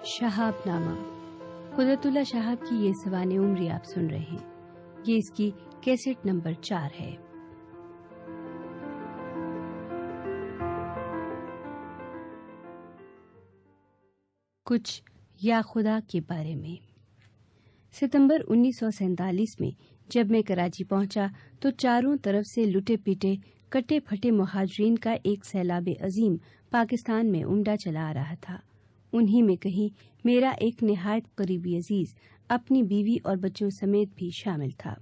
شہاب نامہ قدرت اللہ شہاب کی یہ سوانح عمری آپ سن رہے ہیں. یہ اس کی کیسٹ نمبر 4 ہے. کچھ یا خدا کے بارے میں. ستمبر 1947 میں جب میں کراچی پہنچا تو چاروں طرف سے لٹے پیٹے کٹے پھٹے مہاجرین کا ایک سیلاب عظیم پاکستان میں امڈا چلا آ رہا تھا. انہی میں کہیں میرا ایک نہایت قریبی عزیز اپنی بیوی اور بچوں سمیت بھی شامل تھا.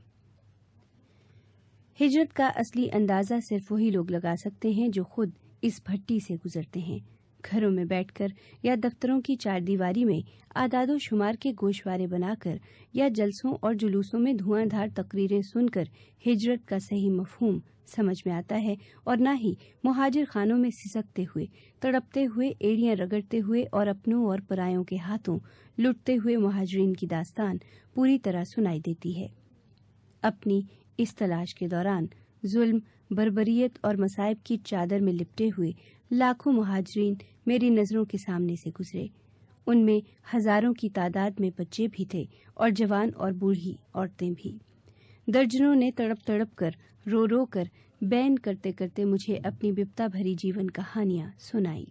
ہجرت کا اصلی اندازہ صرف وہی لوگ لگا سکتے ہیں جو خود اس بھٹی سے گزرتے ہیں. گھروں میں بیٹھ کر یا دفتروں کی چار دیواری میں اعداد و شمار کے گوشوارے بنا کر یا جلسوں اور جلوسوں میں دھواں دھار تقریریں سن کر ہجرت کا صحیح مفہوم سمجھ میں آتا ہے، اور نہ ہی مہاجر خانوں میں سسکتے ہوئے، تڑپتے ہوئے، ایڑیاں رگڑتے ہوئے اور اپنوں اور پرایوں کے ہاتھوں لٹتے ہوئے مہاجرین کی داستان پوری طرح سنائی دیتی ہے. اپنی اس تلاش کے دوران ظلم، بربریت اور مصائب کی چادر میں لپٹے ہوئے لاکھوں مہاجرین میری نظروں کے سامنے سے گزرے. ان میں ہزاروں کی تعداد میں بچے بھی تھے اور جوان اور بوڑھی عورتیں بھی. درجنوں نے تڑپ تڑپ کر، رو رو کر، بین کرتے کرتے مجھے اپنی بپتا بھری جیون کہانیاں سنائی.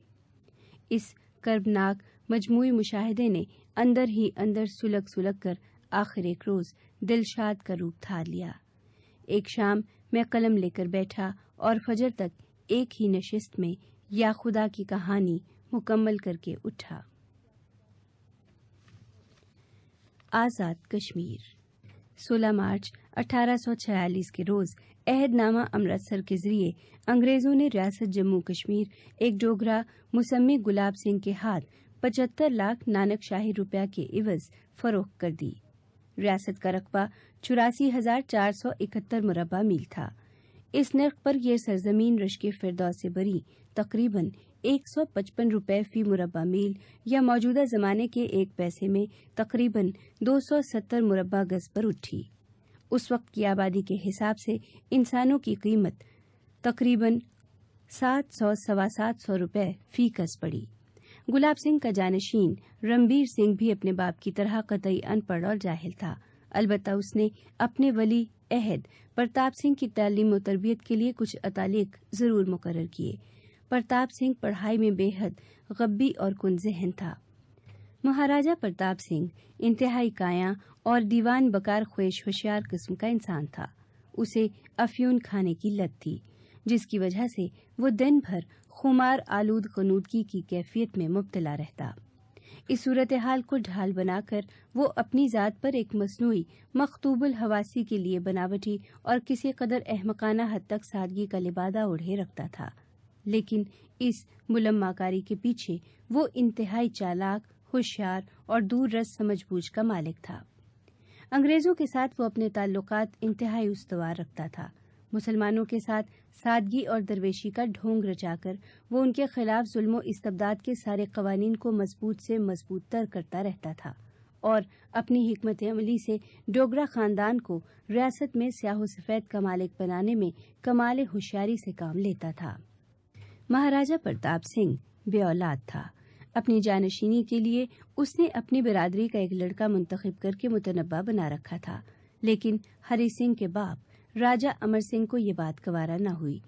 اس کربناک مجموعی مشاہدے نے اندر ہی اندر سلگ سلگ کر آخر ایک روز دلشاد کا روپ دھار لیا. ایک شام میں قلم لے کر بیٹھا اور فجر تک ایک ہی نشست میں یا خدا کی کہانی مکمل کر کے اٹھا. آزاد کشمیر 16 مارچ 1846 کے روز عہد نامہ امرتسر کے ذریعے انگریزوں نے ریاست جموں کشمیر ایک ڈوگرا مسمی گلاب سنگھ کے ہاتھ 75 لاکھ نانک شاہی روپیہ کے عوض فروخت کر دی. ریاست کا رقبہ 84,471 مربع میل تھا. اس نرخ پر یہ سرزمین رشک فردوس سے بری تقریباً 155 روپے فی مربع میل یا موجودہ زمانے کے 1 پیسے میں تقریباً 270 مربع گز پر اٹھی. اس وقت کی آبادی کے حساب سے انسانوں کی قیمت تقریباً 700-750 روپے فی گز پڑی. گلاب سنگھ کا جانشین رمبیر سنگھ بھی اپنے باپ کی طرح قطعی ان پڑھ اور جاہل تھا. البتہ اس نے اپنے ولی عہد پرتاپ سنگھ کی تعلیم و تربیت کے لیے کچھ اتالق ضرور مقرر کیے. پرتاپ سنگھ پڑھائی میں بے حد غبی اور کن ذہن تھا. مہاراجہ پرتاپ سنگھ انتہائی کایاں اور دیوان بکار خویش ہوشیار قسم کا انسان تھا. اسے افیون کھانے کی لت تھی، جس کی وجہ سے وہ دن بھر خمار آلود غنودگی کی کیفیت میں مبتلا رہتا. اس صورتحال کو ڈھال بنا کر وہ اپنی ذات پر ایک مصنوعی مخطوب الحواسی کے لیے بناوٹی اور کسی قدر احمقانہ حد تک سادگی کا لبادہ اوڑھے رکھتا تھا. لیکن اس ملمہ کاری کے پیچھے وہ انتہائی چالاک، ہوشیار اور دور رس سمجھ بوجھ کا مالک تھا. انگریزوں کے ساتھ وہ اپنے تعلقات انتہائی استوار رکھتا تھا. مسلمانوں کے ساتھ سادگی اور درویشی کا ڈھونگ رچا کر وہ ان کے خلاف ظلم و استبداد کے سارے قوانین کو مضبوط سے مضبوط تر کرتا رہتا تھا اور اپنی حکمت عملی سے ڈوگرا خاندان کو ریاست میں سیاہ و سفید کا مالک بنانے میں کمال ہوشیاری سے کام لیتا تھا. مہاراجہ پرتاپ سنگھ بے اولاد تھا. اپنی جانشینی کے لیے اس نے اپنی برادری کا ایک لڑکا منتخب کر کے متنبع بنا رکھا تھا. لیکن ہری سنگھ کے باپ راجہ امر سنگھ کو یہ بات گوارا نہ ہوئی،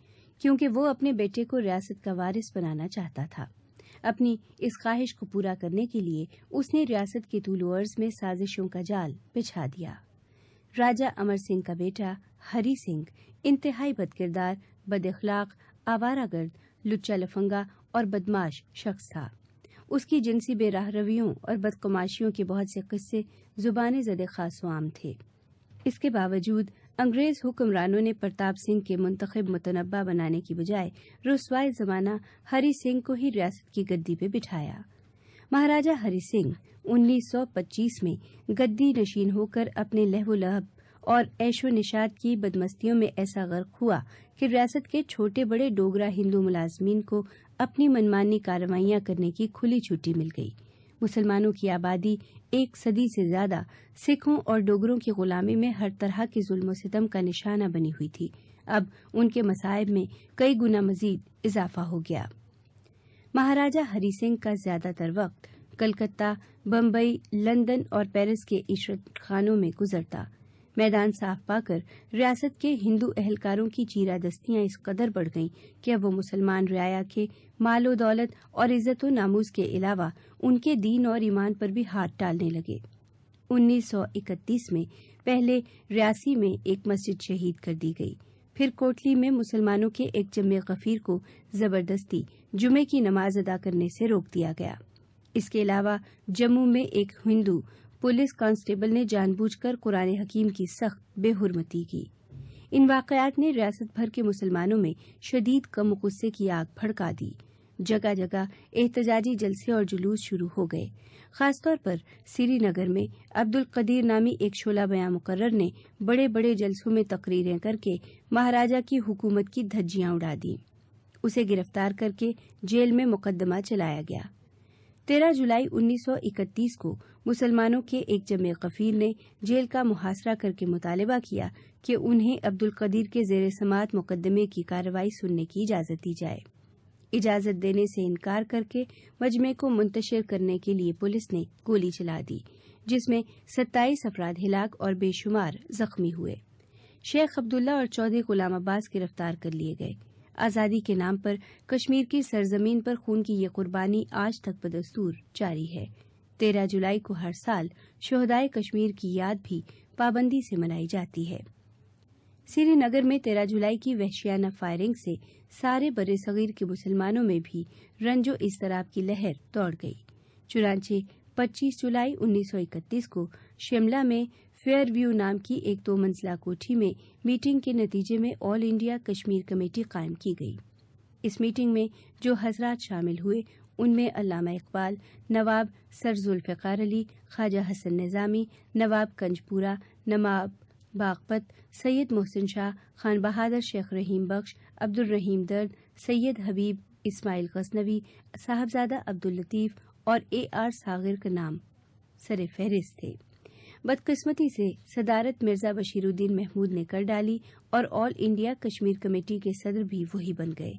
کیونکہ وہ اپنے بیٹے کو ریاست کا وارث بنانا چاہتا تھا. اپنی اس خواہش کو پورا کرنے کے لیے اس نے ریاست کے طول و عرض میں سازشوں کا جال بچھا دیا. راجہ امر سنگھ کا بیٹا ہری سنگھ انتہائی بد کردار، بد اخلاق، آوارہ گرد، لچا لفنگا اور بدماش شخص تھا. اس کی جنسی بے راہ رویوں اور بدقماشیوں کے بہت سے قصے زبان زد خاص و عام تھے. اس کے باوجود انگریز حکمرانوں نے پرتاپ سنگھ کے منتخب متنبع بنانے کی بجائے رسوائے زمانہ ہری سنگھ کو ہی ریاست کی گدی پہ بٹھایا. مہاراجہ ہری سنگھ 1925 میں گدی نشین ہو کر اپنے لہو و لہب اور عیش و نشاط کی بدمستیوں میں ایسا غرق ہوا کہ ریاست کے چھوٹے بڑے ڈوگرا ہندو ملازمین کو اپنی منمانی کارروائیاں کرنے کی کھلی چھٹی مل گئی. مسلمانوں کی آبادی 1 صدی سے زیادہ سکھوں اور ڈوگروں کی غلامی میں ہر طرح کے ظلم و ستم کا نشانہ بنی ہوئی تھی. اب ان کے مصائب میں کئی گنا مزید اضافہ ہو گیا. مہاراجہ ہری سنگھ کا زیادہ تر وقت کلکتہ، بمبئی، لندن اور پیرس کے عشرت خانوں میں گزرتا۔ میدان صاف پا کر ریاست کے ہندو اہلکاروں کی چیرہ دستیاں اس قدر بڑھ گئیں کہ اب وہ مسلمان رعایا کے مال و دولت اور عزت و ناموز کے علاوہ ان کے دین اور ایمان پر بھی ہاتھ ڈالنے لگے۔ 1931 میں پہلے ریاسی میں ایک مسجد شہید کر دی گئی، پھر کوٹلی میں مسلمانوں کے ایک جمع غفیر کو زبردستی جمعے کی نماز ادا کرنے سے روک دیا گیا۔ اس کے علاوہ جموں میں ایک ہندو پولیس کانسٹیبل نے جان بوجھ کر قرآن حکیم کی سخت بے حرمتی کی۔ ان واقعات نے ریاست بھر کے مسلمانوں میں شدید غم و غصے کی آگ بھڑکا دی۔ جگہ جگہ احتجاجی جلسے اور جلوس شروع ہو گئے۔ خاص طور پر سری نگر میں عبد القدیر نامی ایک شعلہ بیاں مقرر نے بڑے بڑے جلسوں میں تقریریں کر کے مہاراجہ کی حکومت کی دھجیاں اڑا دیں۔ اسے گرفتار کر کے جیل میں مقدمہ چلایا گیا۔ 13 جولائی 1931 کو مسلمانوں کے ایک جمع غفیر نے جیل کا محاصرہ کر کے مطالبہ کیا کہ انہیں عبد القدیر کے زیر سماعت مقدمے کی کارروائی سننے کی اجازت دی جائے۔ اجازت دینے سے انکار کر کے مجمع کو منتشر کرنے کے لیے پولیس نے گولی چلا دی، جس میں 27 افراد ہلاک اور بے شمار زخمی ہوئے۔ شیخ عبداللہ اور چودھری غلام عباس گرفتار کر لیے گئے۔ آزادی کے نام پر کشمیر کی سرزمین پر خون کی یہ قربانی آج تک بدستور جاری ہے۔ 13 جولائی کو ہر سال شہدائے کشمیر کی یاد بھی پابندی سے منائی جاتی ہے۔ سری نگر میں 13 جولائی کی وحشیانہ فائرنگ سے سارے برِ صغیر کے مسلمانوں میں بھی رنج و اضطراب کی لہر دوڑ گئی۔ چنانچہ 25 جولائی 1931 کو شملہ میں فیئر ویو نام کی ایک 2 منزلہ کوٹھی میں میٹنگ کے نتیجے میں آل انڈیا کشمیر کمیٹی قائم کی گئی۔ اس میٹنگ میں جو حضرات شامل ہوئے ان میں علامہ اقبال، نواب سر ذوالفقار علی، خواجہ حسن نظامی، نواب کنجپورہ، نواب باغپت، سید محسن شاہ، خان بہادر شیخ رحیم بخش، عبد الرحیم درد، سید حبیب اسماعیل غزنوی، صاحبزادہ عبداللطیف اور AR صاغر کا نام سر فہرست تھے۔ بدقسمتی سے صدارت مرزا بشیر الدین محمود نے کر ڈالی اور آل انڈیا کشمیر کمیٹی کے صدر بھی وہی بن گئے۔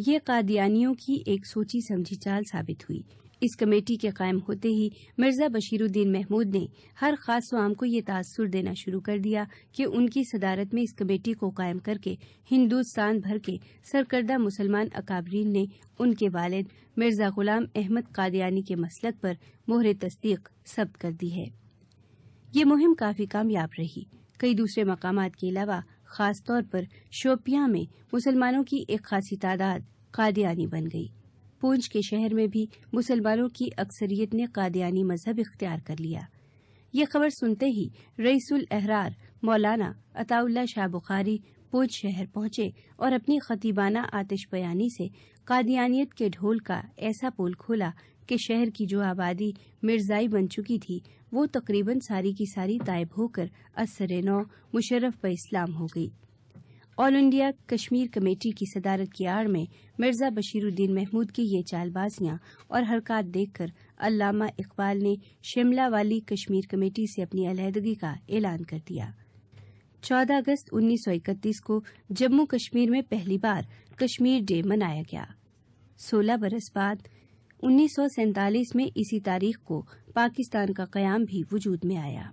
یہ قادیانیوں کی ایک سوچی سمجھی چال ثابت ہوئی۔ اس کمیٹی کے قائم ہوتے ہی مرزا بشیر الدین محمود نے ہر خاص و عام کو یہ تاثر دینا شروع کر دیا کہ ان کی صدارت میں اس کمیٹی کو قائم کر کے ہندوستان بھر کے سرکردہ مسلمان اکابرین نے ان کے والد مرزا غلام احمد قادیانی کے مسلک پر مہر تصدیق ثبت کر دی ہے۔ یہ مہم کافی کامیاب رہی۔ کئی دوسرے مقامات کے علاوہ خاص طور پر شوپیاں میں مسلمانوں کی ایک خاصی تعداد قادیانی بن گئی۔ پونچھ کے شہر میں بھی مسلمانوں کی اکثریت نے قادیانی مذہب اختیار کر لیا۔ یہ خبر سنتے ہی رئیس الاحرار مولانا عطا اللہ شاہ بخاری پونچھ شہر پہنچے اور اپنی خطیبانہ آتش بیانی سے قادیانیت کے ڈھول کا ایسا پول کھولا کہ شہر کی جو آبادی مرزائی بن چکی تھی وہ تقریباً ساری کی ساری طائب ہو کر اثر نو مشرف بہ اسلام ہو گئی۔ آل انڈیا کشمیر کمیٹی کی صدارت کی آڑ میں مرزا بشیر الدین محمود کی یہ چال بازیاں اور حرکات دیکھ کر علامہ اقبال نے شملہ والی کشمیر کمیٹی سے اپنی علیحدگی کا اعلان کر دیا۔ 14 اگست 1931 کو جموں کشمیر میں پہلی بار کشمیر ڈے منایا گیا۔ 16 برس بعد 1947 میں اسی تاریخ کو پاکستان کا قیام بھی وجود میں آیا۔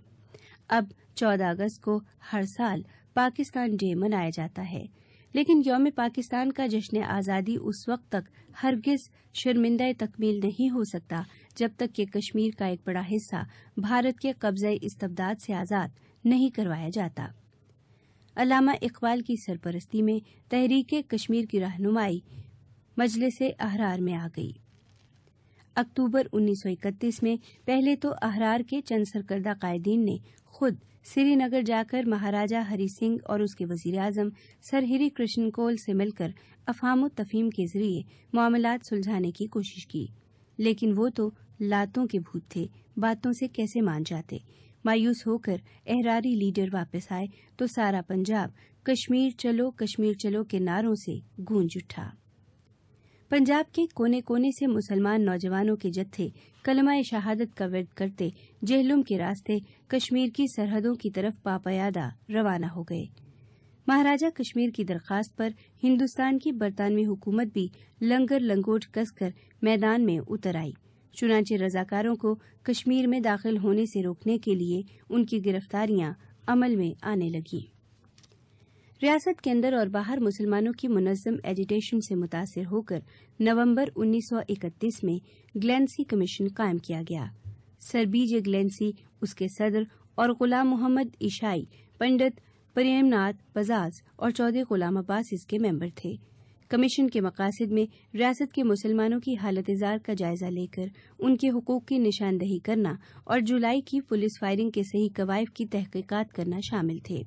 اب 14 اگست کو ہر سال پاکستان ڈے منایا جاتا ہے، لیکن یوم پاکستان کا جشن آزادی اس وقت تک ہرگز شرمندہ تکمیل نہیں ہو سکتا جب تک کہ کشمیر کا ایک بڑا حصہ بھارت کے قبضہ استبداد سے آزاد نہیں کروایا جاتا۔ علامہ اقبال کی سرپرستی میں تحریک کشمیر کی رہنمائی مجلس احرار میں آ گئی۔ اکتوبر 1931 میں پہلے تو احرار کے چند سرکردہ قائدین نے خود سری نگر جا کر مہاراجہ ہری سنگھ اور اس کے وزیر اعظم سر ہری کرشن کول سے مل کر افہام و تفہیم کے ذریعے معاملات سلجھانے کی کوشش کی، لیکن وہ تو لاتوں کے بھوت تھے، باتوں سے کیسے مان جاتے۔ مایوس ہو کر احراری لیڈر واپس آئے تو سارا پنجاب کشمیر چلو کے نعروں سے گونج اٹھا۔ پنجاب کے کونے کونے سے مسلمان نوجوانوں کے جتھے کلمہ شہادت کا ورد کرتے جہلم کے راستے کشمیر کی سرحدوں کی طرف پاپیادہ روانہ ہو گئے۔ مہاراجہ کشمیر کی درخواست پر ہندوستان کی برطانوی حکومت بھی لنگر لنگوٹ کس کر میدان میں اتر آئی۔ چنانچہ رضاکاروں کو کشمیر میں داخل ہونے سے روکنے کے لیے ان کی گرفتاریاں عمل میں آنے لگیں۔ ریاست کے اندر اور باہر مسلمانوں کی منظم ایجیٹیشن سے متاثر ہو کر نومبر 1931 میں گلینسی کمیشن قائم کیا گیا۔ سر بی جے گلینسی اس کے صدر اور غلام محمد عیشائی، پنڈت پریم ناتھ بزاز اور چودھری غلام عباس اس کے ممبر تھے۔ کمیشن کے مقاصد میں ریاست کے مسلمانوں کی حالت زار کا جائزہ لے کر ان کے حقوق کی نشاندہی کرنا اور جولائی کی پولیس فائرنگ کے صحیح کوائف کی تحقیقات کرنا شامل تھے۔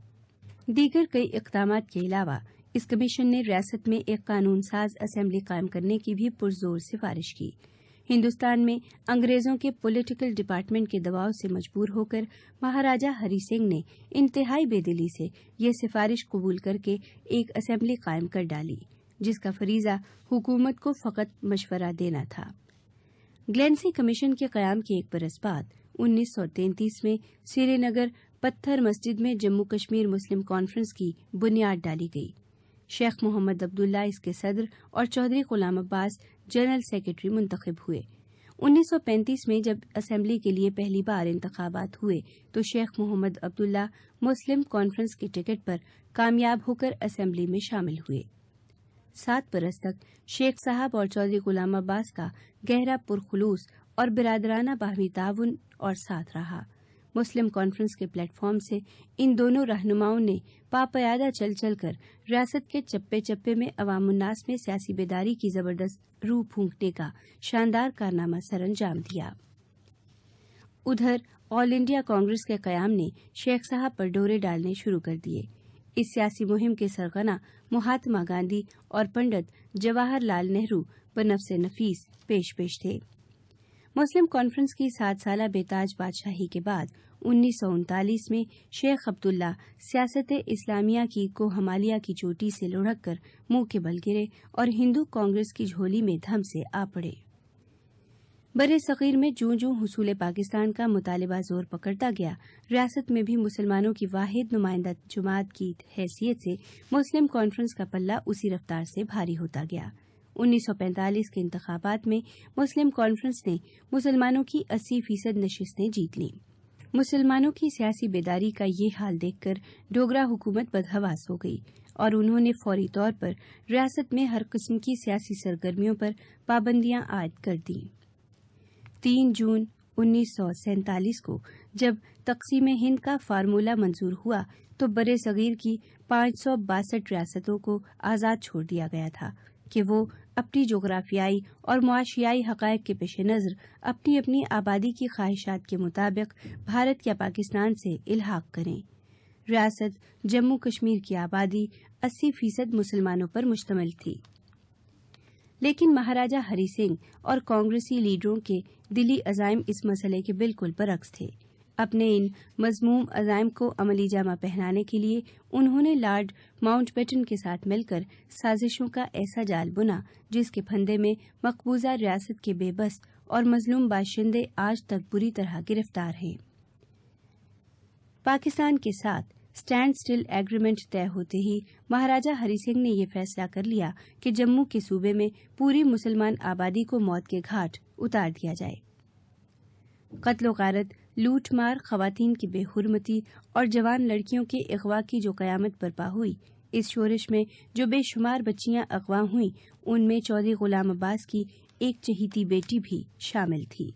دیگر کئی اقدامات کے علاوہ اس کمیشن نے ریاست میں ایک قانون ساز اسمبلی قائم کرنے کی بھی پرزور سفارش کی۔ ہندوستان میں انگریزوں کے پولیٹیکل ڈپارٹمنٹ کے دباؤ سے مجبور ہو کر مہاراجہ ہری سنگھ نے انتہائی بے دلی سے یہ سفارش قبول کر کے ایک اسمبلی قائم کر ڈالی، جس کا فریضہ حکومت کو فقط مشورہ دینا تھا۔ گلینسی کمیشن کے قیام کے ایک برس بعد 1933 میں سری نگر پتھر مسجد میں جموں کشمیر مسلم کانفرنس کی بنیاد ڈالی گئی۔ شیخ محمد عبداللہ اس کے صدر اور چودھری غلام عباس جنرل سیکرٹری منتخب ہوئے۔ 1935 میں جب اسمبلی کے لیے پہلی بار انتخابات ہوئے تو شیخ محمد عبداللہ مسلم کانفرنس کے ٹکٹ پر کامیاب ہو کر اسمبلی میں شامل ہوئے۔ 7 برس تک شیخ صاحب اور چودھری غلام عباس کا گہرا پرخلوص اور برادرانہ باہمی تعاون اور ساتھ رہا۔ مسلم کانفرنس کے پلیٹ فارم سے ان دونوں رہنماؤں نے پاپیادہ چل چل کر ریاست کے چپے چپے میں عوام الناس میں سیاسی بیداری کی زبردست روح پھونکنے کا شاندار کارنامہ سر انجام دیا۔ ادھر آل انڈیا کانگریس کے قیام نے شیخ صاحب پر ڈورے ڈالنے شروع کر دیے۔ اس سیاسی مہم کے سرغنہ مہاتما گاندھی اور پنڈت جواہر لال نہرو بنفس نفیس پیش تھے۔ مسلم کانفرنس کی 7 سالہ بیتاج بادشاہی کے بعد 1939 میں شیخ عبداللہ سیاست اسلامیہ کی کو ہمالیہ کی چوٹی سے لڑھک کر منہ کے بل گرے اور ہندو کانگریس کی جھولی میں دھم سے آ پڑے۔ بر صغیر میں جوں جوں حصول پاکستان کا مطالبہ زور پکڑتا گیا، ریاست میں بھی مسلمانوں کی واحد نمائندہ جماعت کی حیثیت سے مسلم کانفرنس کا پلہ اسی رفتار سے بھاری ہوتا گیا۔ 1945 کے انتخابات میں مسلم کانفرنس نے مسلمانوں کی 80% نشستیں جیت لیں۔ مسلمانوں کی سیاسی بیداری کا یہ حال دیکھ کر ڈوگرا حکومت بدحواس ہو گئی اور انہوں نے فوری طور پر ریاست میں ہر قسم کی سیاسی سرگرمیوں پر پابندیاں عائد کر دیں۔ 3 جون 1947 کو جب تقسیم ہند کا فارمولہ منظور ہوا تو بر صغیر کی 562 ریاستوں کو آزاد چھوڑ دیا گیا تھا کہ وہ اپنی جغرافیائی اور معاشیائی حقائق کے پیش نظر اپنی اپنی آبادی کی خواہشات کے مطابق بھارت یا پاکستان سے الحاق کریں۔ ریاست جموں کشمیر کی آبادی 80% مسلمانوں پر مشتمل تھی، لیکن مہاراجہ ہری سنگھ اور کانگریسی لیڈروں کے دلی عزائم اس مسئلے کے بالکل برعکس تھے۔ اپنے ان مذموم عزائم کو عملی جامہ پہنانے کے لیے انہوں نے لارڈ ماؤنٹ بیٹن کے ساتھ مل کر سازشوں کا ایسا جال بنا جس کے پھندے میں مقبوضہ ریاست کے بے بس اور مظلوم باشندے آج تک بری طرح گرفتار ہیں۔ پاکستان کے ساتھ اسٹینڈ سٹل ایگریمنٹ طے ہوتے ہی مہاراجہ ہری سنگھ نے یہ فیصلہ کر لیا کہ جموں کے صوبے میں پوری مسلمان آبادی کو موت کے گھاٹ اتار دیا جائے۔ قتل و غارت، لوٹ مار، خواتین کی بے حرمتی اور جوان لڑکیوں کے اغوا کی جو قیامت برپا ہوئی، اس شورش میں جو بے شمار بچیاں اغوا ہوئیں ان میں چودھری غلام عباس کی ایک چہیتی بیٹی بھی شامل تھی۔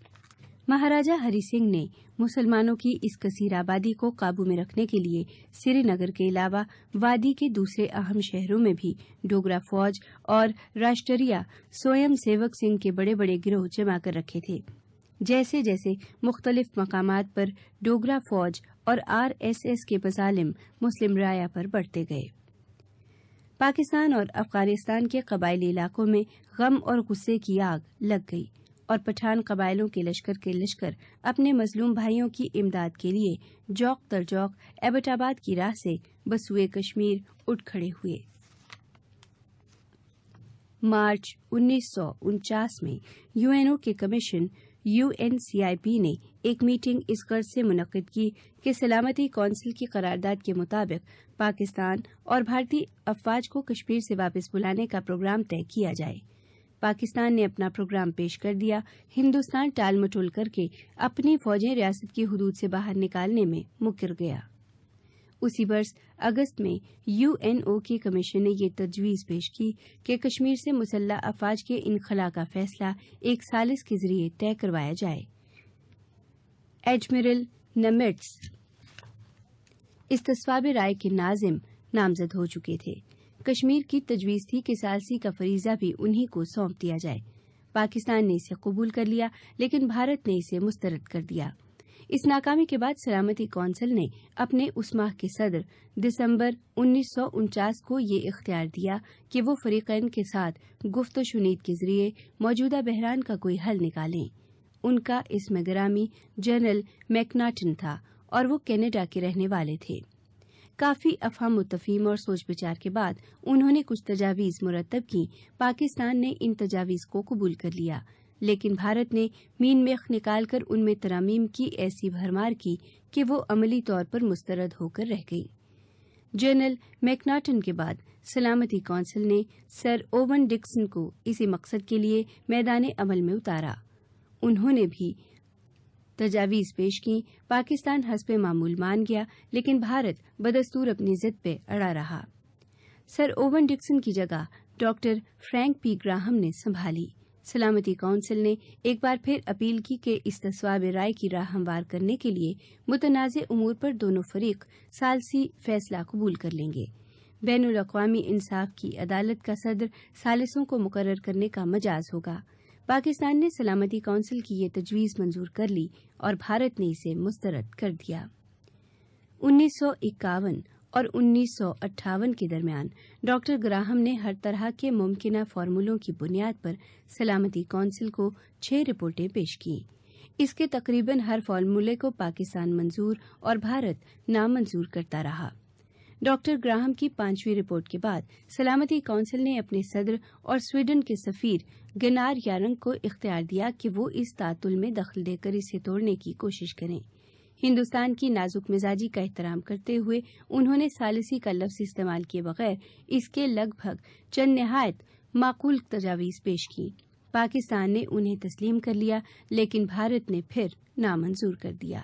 مہاراجہ ہری سنگھ نے مسلمانوں کی اس کثیر آبادی کو قابو میں رکھنے کے لیے سری نگر کے علاوہ وادی کے دوسرے اہم شہروں میں بھی ڈوگرا فوج اور راشٹریہ سویم سیوک سنگھ کے بڑے بڑے گروہ جمع کر رکھے تھے۔ جیسے جیسے مختلف مقامات پر ڈوگرا فوج اور RSS کے مظالم مسلم رعایا پر بڑھتے گئے۔ پاکستان اور افغانستان کے قبائلی علاقوں میں غم اور غصے کی آگ لگ گئی اور پٹھان قبائلوں کے لشکر کے لشکر اپنے مظلوم بھائیوں کی امداد کے لیے جوق در جوق ایبٹ آباد کی راہ سے بسوئے کشمیر اٹھ کھڑے ہوئے۔ مارچ 1949 میں UNO کے کمیشن UNCIP نے ایک میٹنگ اس غرض سے منعقد کی کہ سلامتی کونسل کی قرارداد کے مطابق پاکستان اور بھارتی افواج کو کشمیر سے واپس بلانے کا پروگرام طے کیا جائے۔ پاکستان نے اپنا پروگرام پیش کر دیا. ہندوستان ٹال مٹول کر کے اپنی فوجیں ریاست کی حدود سے باہر نکالنے میں مکر گیا. اسی برس اگست میں UNO کی کمیشن نے یہ تجویز پیش کی کہ کشمیر سے مسلح افواج کے انخلا کا فیصلہ ایک ثالث کے ذریعے طے کروایا جائے. ایڈمرل نمیٹس استصواب رائے کے ناظم نامزد ہو چکے تھے. کشمیر کی تجویز تھی کہ ثالثی کا فریضہ بھی انہی کو سونپ دیا جائے. پاکستان نے اسے قبول کر لیا لیکن بھارت نے اسے مسترد کر دیا. اس ناکامی کے بعد سلامتی کونسل نے اپنے اس ماہ کے صدر دسمبر 1949 کو یہ اختیار دیا کہ وہ فریقین کے ساتھ گفت و شنید کے ذریعے موجودہ بحران کا کوئی حل نکالیں. ان کا اسم گرامی جنرل میکناٹن تھا اور وہ کینیڈا کے رہنے والے تھے. کافی افہام و تفہیم اور سوچ بچار کے بعد انہوں نے کچھ تجاویز مرتب کی. پاکستان نے ان تجاویز کو قبول کر لیا لیکن بھارت نے مین میخ نکال کر ان میں ترامیم کی ایسی بھرمار کی کہ وہ عملی طور پر مسترد ہو کر رہ گئی. جنرل میکناٹن کے بعد سلامتی کونسل نے سر اوون ڈکسن کو اسی مقصد کے لیے میدان عمل میں اتارا. انہوں نے بھی تجاویز پیش کی. پاکستان حسب معمول مان گیا لیکن بھارت بدستور اپنی ضد پہ اڑا رہا. سر اوون ڈکسن کی جگہ ڈاکٹر فرینک پی گراہم نے سنبھالی. سلامتی کونسل نے ایک بار پھر اپیل کی کہ استصواب رائے کی راہ ہموار کرنے کے لیے متنازع امور پر دونوں فریق ثالثی فیصلہ قبول کر لیں گے. بین الاقوامی انصاف کی عدالت کا صدر ثالثوں کو مقرر کرنے کا مجاز ہوگا. پاکستان نے سلامتی کونسل کی یہ تجویز منظور کر لی اور بھارت نے اسے مسترد کر دیا. 1951 اور 1958 کے درمیان ڈاکٹر گراہم نے ہر طرح کے ممکنہ فارمولوں کی بنیاد پر سلامتی کونسل کو 6 رپورٹیں پیش کیں. اس کے تقریباً ہر فارمولے کو پاکستان منظور اور بھارت نامنظور کرتا رہا. ڈاکٹر گراہم کی 5ویں رپورٹ کے بعد سلامتی کونسل نے اپنے صدر اور سویڈن کے سفیر گنار یارنگ کو اختیار دیا کہ وہ اس تعطل میں دخل دے کر اسے توڑنے کی کوشش کریں. ہندوستان کی نازک مزاجی کا احترام کرتے ہوئے انہوں نے ثالثی کا لفظ استعمال کیے بغیر اس کے لگ بھگ چند نہایت معقول تجاویز پیش کی. پاکستان نے انہیں تسلیم کر لیا لیکن بھارت نے پھر نامنظور کر دیا.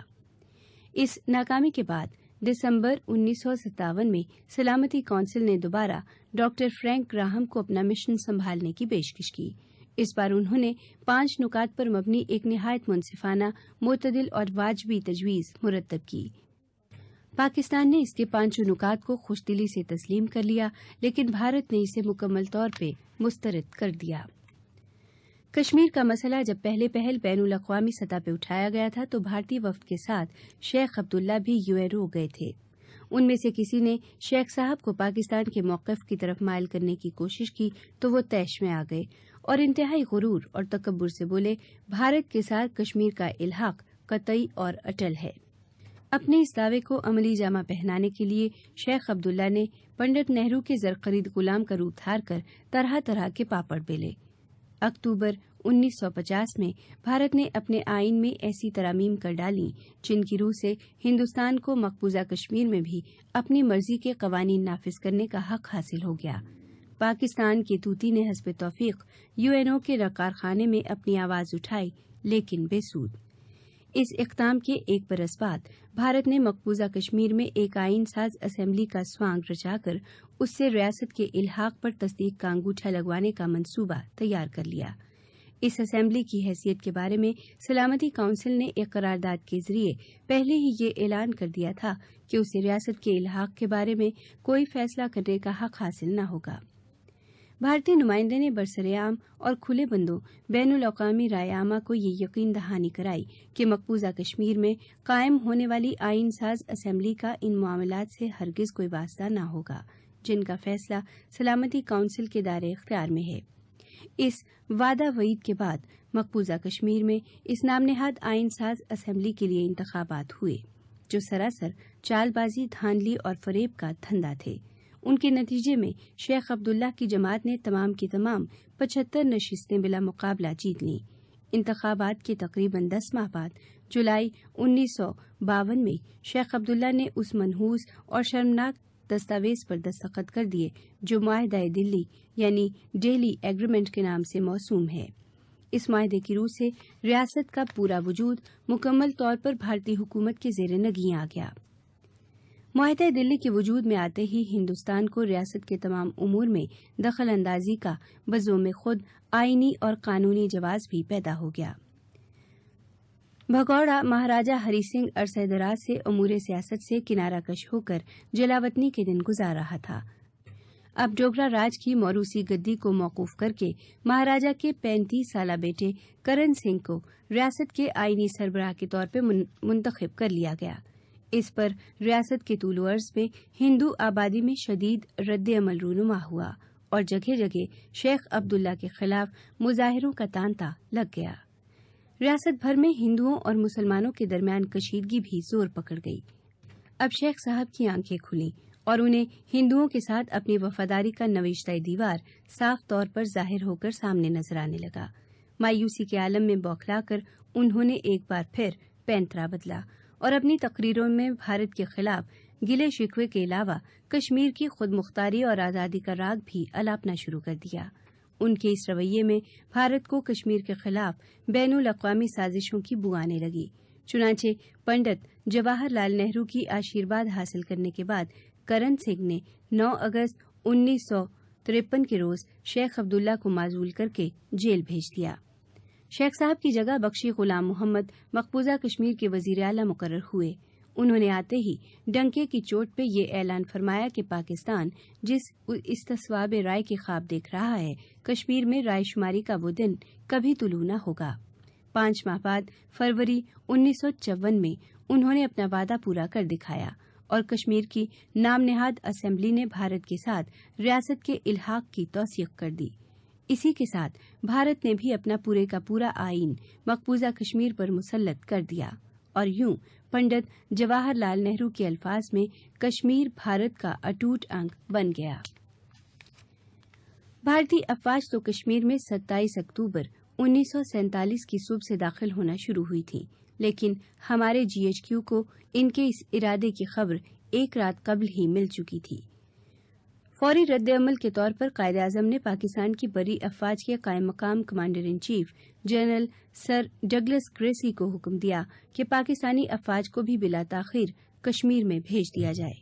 اس ناکامی کے بعد دسمبر 1957 میں سلامتی کونسل نے دوبارہ ڈاکٹر فرینک گراہم کو اپنا مشن سنبھالنے کی پیشکش کی. اس بار انہوں نے 5 نکات پر مبنی ایک نہایت منصفانہ، معتدل اور واجبی تجویز مرتب کی. پاکستان نے اس کے 5 نکات کو خوش دلی سے تسلیم کر لیا لیکن بھارت نے اسے مکمل طور پہ مسترد کر دیا. کشمیر کا مسئلہ جب پہلے پہل بین الاقوامی سطح پہ اٹھایا گیا تھا تو بھارتی وفد کے ساتھ شیخ عبداللہ بھی UNO گئے تھے. ان میں سے کسی نے شیخ صاحب کو پاکستان کے موقف کی طرف مائل کرنے کی کوشش کی تو وہ طیش میں آ گئے اور انتہائی غرور اور تکبر سے بولے، بھارت کے ساتھ کشمیر کا الحاق قطعی اور اٹل ہے. اپنے اس دعوے کو عملی جامہ پہنانے کے لیے شیخ عبداللہ نے پنڈت نہرو کے زرخرید غلام کا روپ دھار کر طرح طرح کے پاپڑ بیلے. اکتوبر 1950 میں بھارت نے اپنے آئین میں ایسی ترامیم کر ڈالی جن کی روح سے ہندوستان کو مقبوضہ کشمیر میں بھی اپنی مرضی کے قوانین نافذ کرنے کا حق حاصل ہو گیا. پاکستان کے طوطی نے حسب توفیق UNO کے رقار خانے میں اپنی آواز اٹھائی لیکن بے سود. اس اقدام کے ایک برس بعد بھارت نے مقبوضہ کشمیر میں ایک آئین ساز اسمبلی کا سوانگ رچا کر اس سے ریاست کے الحاق پر تصدیق کا انگوٹھا لگوانے کا منصوبہ تیار کر لیا. اس اسمبلی کی حیثیت کے بارے میں سلامتی کونسل نے ایک قرارداد کے ذریعے پہلے ہی یہ اعلان کر دیا تھا کہ اسے ریاست کے الحاق کے بارے میں کوئی فیصلہ کرنے کا حق حاصل نہ ہوگا. بھارتی نمائندے نے برسرعام اور کھلے بندوں بین الاقوامی رائے عامہ کو یہ یقین دہانی کرائی کہ مقبوضہ کشمیر میں قائم ہونے والی آئین ساز اسمبلی کا ان معاملات سے ہرگز کوئی واسطہ نہ ہوگا جن کا فیصلہ سلامتی کونسل کے دائرے اختیار میں ہے. اس وعدہ وعید کے بعد مقبوضہ کشمیر میں اس نام نہاد آئین ساز اسمبلی کے لیے انتخابات ہوئے جو سراسر چال بازی، دھاندلی اور فریب کا دھندا تھے. ان کے نتیجے میں شیخ عبداللہ کی جماعت نے تمام کی تمام 75 نشستیں بلا مقابلہ جیت لیں. انتخابات کے تقریباً 10 ماہ بعد جولائی 1952 میں شیخ عبداللہ نے اس منحوس اور شرمناک دستاویز پر دستخط کر دیے جو معاہدہ دلی یعنی ڈیلی ایگریمنٹ کے نام سے موسوم ہے۔ اس معاہدے کی روح سے ریاست کا پورا وجود مکمل طور پر بھارتی حکومت کے زیر نگین آ گیا۔ معاہدہ دلی کے وجود میں آتے ہی ہندوستان کو ریاست کے تمام امور میں دخل اندازی کا بذوم خود آئینی اور قانونی جواز بھی پیدا ہو گیا۔ بھگوڑا مہاراجہ ہری سنگھ عرصہ دراز سے امور سیاست سے کنارہ کش ہو کر جلاوطنی کے دن گزار رہا تھا۔ اب ڈوگرا راج کی موروثی گدی کو موقوف کر کے مہاراجہ کے 35 سالہ بیٹے کرن سنگھ کو ریاست کے آئینی سربراہ کے طور پر منتخب کر لیا گیا۔ اس پر ریاست کے طول و عرض میں ہندو آبادی میں شدید رد عمل رونما ہوا اور جگہ جگہ شیخ عبداللہ کے خلاف مظاہروں کا تانتا لگ گیا۔ ریاست بھر میں ہندوؤں اور مسلمانوں کے درمیان کشیدگی بھی زور پکڑ گئی۔ اب شیخ صاحب کی آنکھیں کھلیں اور انہیں ہندوؤں کے ساتھ اپنی وفاداری کا نوشتہ دیوار صاف طور پر ظاہر ہو کر سامنے نظر آنے لگا۔ مایوسی کے عالم میں بوکھلا کر انہوں نے ایک بار پھر پینترا بدلا اور اپنی تقریروں میں بھارت کے خلاف گلے شکوے کے علاوہ کشمیر کی خود مختاری اور آزادی کا راگ بھی الاپنا شروع کر دیا۔ ان کے اس رویے میں بھارت کو کشمیر کے خلاف بین الاقوامی سازشوں کی بو آنے لگی۔ چنانچہ پنڈت جواہر لال نہرو کی آشیرواد حاصل کرنے کے بعد کرن سنگھ نے 9 اگست 1953 کے روز شیخ عبداللہ کو معزول کر کے جیل بھیج دیا۔ شیخ صاحب کی جگہ بخشی غلام محمد مقبوضہ کشمیر کے وزیر اعلیٰ مقرر ہوئے۔ انہوں نے آتے ہی ڈنکے کی چوٹ پہ یہ اعلان فرمایا کہ پاکستان جس استصواب رائے کے خواب دیکھ رہا ہے، کشمیر میں رائے شماری کا وہ دن کبھی طلوع نہ ہوگا۔ 5 ماہ بعد فروری 1954 میں انہوں نے اپنا وعدہ پورا کر دکھایا اور کشمیر کی نام نہاد اسمبلی نے بھارت کے ساتھ ریاست کے الحاق کی توثیق کر دی۔ اسی کے ساتھ بھارت نے بھی اپنا پورے کا پورا آئین مقبوضہ کشمیر پر مسلط کر دیا اور یوں پنڈت جواہر لال نہرو کے الفاظ میں کشمیر بھارت کا اٹوٹ انگ بن گیا۔ بھارتی افواج تو کشمیر میں 27 اکتوبر 1947 کی صبح سے داخل ہونا شروع ہوئی تھی، لیکن ہمارے GHQ کو ان کے اس ارادے کی خبر ایک رات قبل ہی مل چکی تھی۔ فوری رد عمل کے طور پر قائد اعظم نے پاکستان کی بری افواج کے قائم مقام commander in chief general sir Douglas Gracey کو حکم دیا کہ پاکستانی افواج کو بھی بلا تاخیر کشمیر میں بھیج دیا جائے۔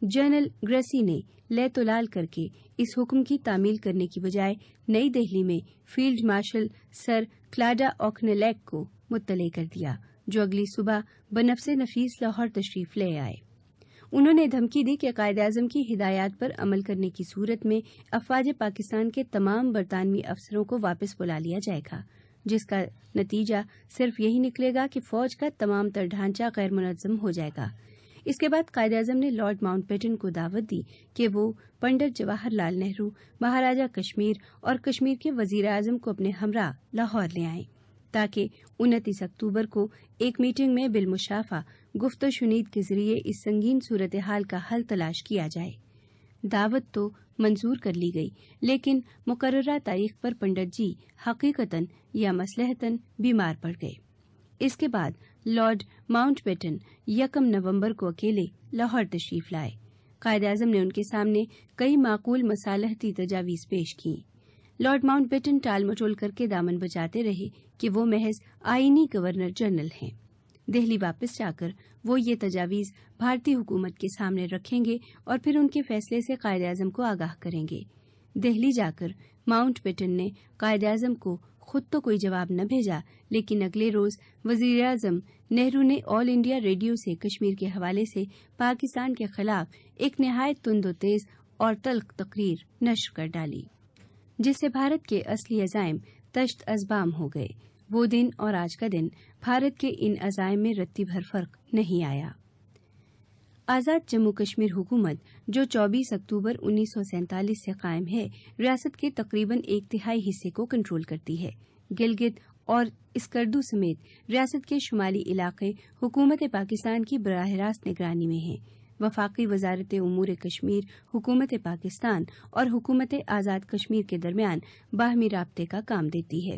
جنرل گریسی نے لیت و لال کر کے اس حکم کی تعمیل کرنے کی بجائے نئی دہلی میں فیلڈ مارشل سر کلاڈا اوکنیلیک کو مطلع کر دیا، جو اگلی صبح بنفس نفیس لاہور تشریف لے آئے۔ انہوں نے دھمکی دی کہ قائد اعظم کی ہدایات پر عمل کرنے کی صورت میں افواج پاکستان کے تمام برطانوی افسروں کو واپس بلا لیا جائے گا، جس کا نتیجہ صرف یہی نکلے گا کہ فوج کا تمام تر ڈھانچہ غیر منظم ہو جائے گا۔ اس کے بعد قائد اعظم نے لارڈ ماؤنٹ بیٹن کو دعوت دی کہ وہ پنڈت جواہر لال نہرو، مہاراجہ کشمیر اور کشمیر کے وزیر اعظم کو اپنے ہمراہ لاہور لے آئیں تاکہ 29 اکتوبر کو ایک میٹنگ میں بالمشافہ گفت و شنید کے ذریعے اس سنگین صورتحال کا حل تلاش کیا جائے۔ دعوت تو منظور کر لی گئی، لیکن مقررہ تاریخ پر پنڈت جی حقیقتاً یا مصلحتاً بیمار پڑ گئے۔ اس کے بعد لارڈ ماؤنٹ بیٹن 1 نومبر کو اکیلے لاہور تشریف لائے۔ قائد اعظم نے ان کے سامنے کئی معقول مصالحتی تجاویز پیش کی۔ لارڈ ماؤنٹ بیٹن ٹال مٹول کر کے دامن بچاتے رہے کہ وہ محض آئینی گورنر جنرل ہیں۔ دہلی واپس جا کر وہ یہ تجاویز بھارتی حکومت کے سامنے رکھیں گے اور پھر ان کے فیصلے سے قائد اعظم کو آگاہ کریں گے۔ دہلی جا کر ماؤنٹ بیٹن نے قائد اعظم کو خود تو کوئی جواب نہ بھیجا، لیکن اگلے روز وزیر اعظم نہرو نے آل انڈیا ریڈیو سے کشمیر کے حوالے سے پاکستان کے خلاف ایک نہایت تند و تیز اور تلخ تقریر نشر کر ڈالی، جس سے بھارت کے اصلی عزائم تشت ازبام ہو گئے۔ وہ دن اور آج کا دن بھارت کے ان عزائم میں رتی بھر فرق نہیں آیا۔ آزاد جموں کشمیر حکومت جو 24 اکتوبر 1947 سے قائم ہے، ریاست کے تقریباً 1/3 حصے کو کنٹرول کرتی ہے۔ گلگت اور اسکردو سمیت ریاست کے شمالی علاقے حکومت پاکستان کی براہ راست نگرانی میں ہیں۔ وفاقی وزارت امور کشمیر حکومت پاکستان اور حکومت آزاد کشمیر کے درمیان باہمی رابطے کا کام دیتی ہے۔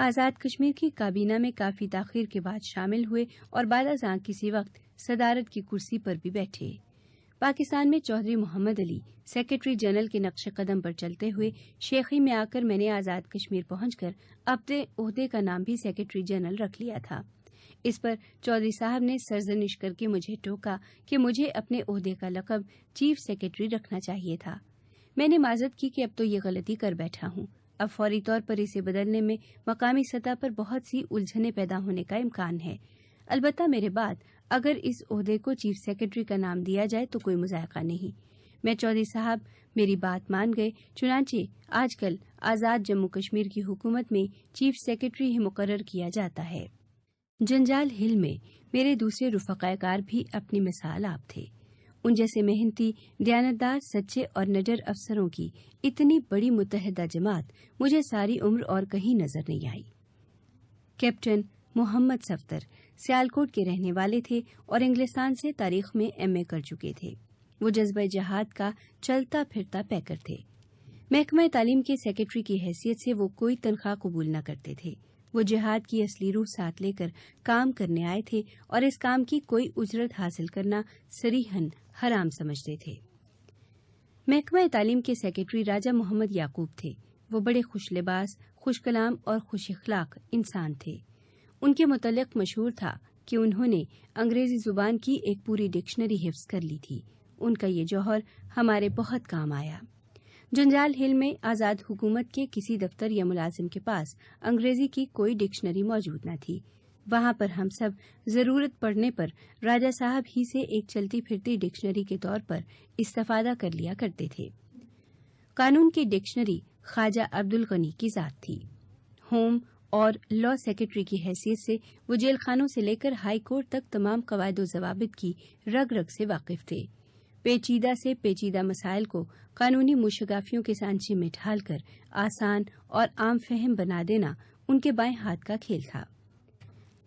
آزاد کشمیر کی کابینہ میں کافی تاخیر کے بعد شامل ہوئے اور بعد ازاں کسی وقت صدارت کی کرسی پر بھی بیٹھے۔ پاکستان میں چودھری محمد علی سیکرٹری جنرل کے نقش قدم پر چلتے ہوئے شیخی میں آ کر میں نے آزاد کشمیر پہنچ کر اپنے عہدے کا نام بھی سیکرٹری جنرل رکھ لیا تھا۔ اس پر چودھری صاحب نے سرزنش کر کے مجھے ٹوکا کہ مجھے اپنے عہدے کا لقب چیف سیکرٹری رکھنا چاہیے تھا۔ میں نے معذرت کی کہ اب تو یہ غلطی کر بیٹھا ہوں، اب فوری طور پر اسے بدلنے میں مقامی سطح پر بہت سی الجھنیں پیدا ہونے کا امکان ہے۔ البتہ میرے بعد اگر اس عہدے کو چیف سیکرٹری کا نام دیا جائے تو کوئی مذائقہ نہیں۔ میں چودھری صاحب میری بات مان گئے، چنانچہ آج کل آزاد جموں کشمیر کی حکومت میں چیف سیکرٹری ہی مقرر کیا جاتا ہے۔ جنجال ہل میں میرے دوسرے رفقائے کار بھی اپنی مثال آپ تھے۔ ان جیسے محنتی، دیانتدار، سچے اور نڈر افسروں کی اتنی بڑی متحدہ جماعت مجھے ساری عمر اور کہیں نظر نہیں آئی۔ کیپٹن محمد صفدر سیالکوٹ کے رہنے والے تھے اور انگلستان سے تاریخ میں ایم اے کر چکے تھے۔ وہ جذبہ جہاد کا چلتا پھرتا پیکر تھے۔ محکمہ تعلیم کے سیکرٹری کی حیثیت سے وہ کوئی تنخواہ قبول نہ کرتے تھے۔ وہ جہاد کی اصلی روح ساتھ لے کر کام کرنے آئے تھے اور اس کام کی کوئی اجرت حاصل کرنا صریحاً حرام سمجھتے تھے۔ محکمہ تعلیم کے سیکرٹری راجہ محمد یعقوب تھے۔ وہ بڑے خوش لباس، خوش کلام اور خوش اخلاق انسان تھے۔ ان کے متعلق مشہور تھا کہ انہوں نے انگریزی زبان کی ایک پوری ڈکشنری حفظ کر لی تھی۔ ان کا یہ جوہر ہمارے بہت کام آیا۔ جنجال ہل میں آزاد حکومت کے کسی دفتر یا ملازم کے پاس انگریزی کی کوئی ڈکشنری موجود نہ تھی۔ وہاں پر ہم سب ضرورت پڑنے پر راجہ صاحب ہی سے ایک چلتی پھرتی ڈکشنری کے طور پر استفادہ کر لیا کرتے تھے۔ قانون کی ڈکشنری خواجہ عبدالغنی کی ذات تھی۔ ہوم اور لا سیکرٹری کی حیثیت سے وہ جیل خانوں سے لے کر ہائی کورٹ تک تمام قواعد و ضوابط کی رگ رگ سے واقف تھے۔ پیچیدہ سے پیچیدہ مسائل کو قانونی موشگافیوں کے سانچے میں ڈھال کر آسان اور عام فہم بنا دینا ان کے بائیں ہاتھ کا کھیل تھا۔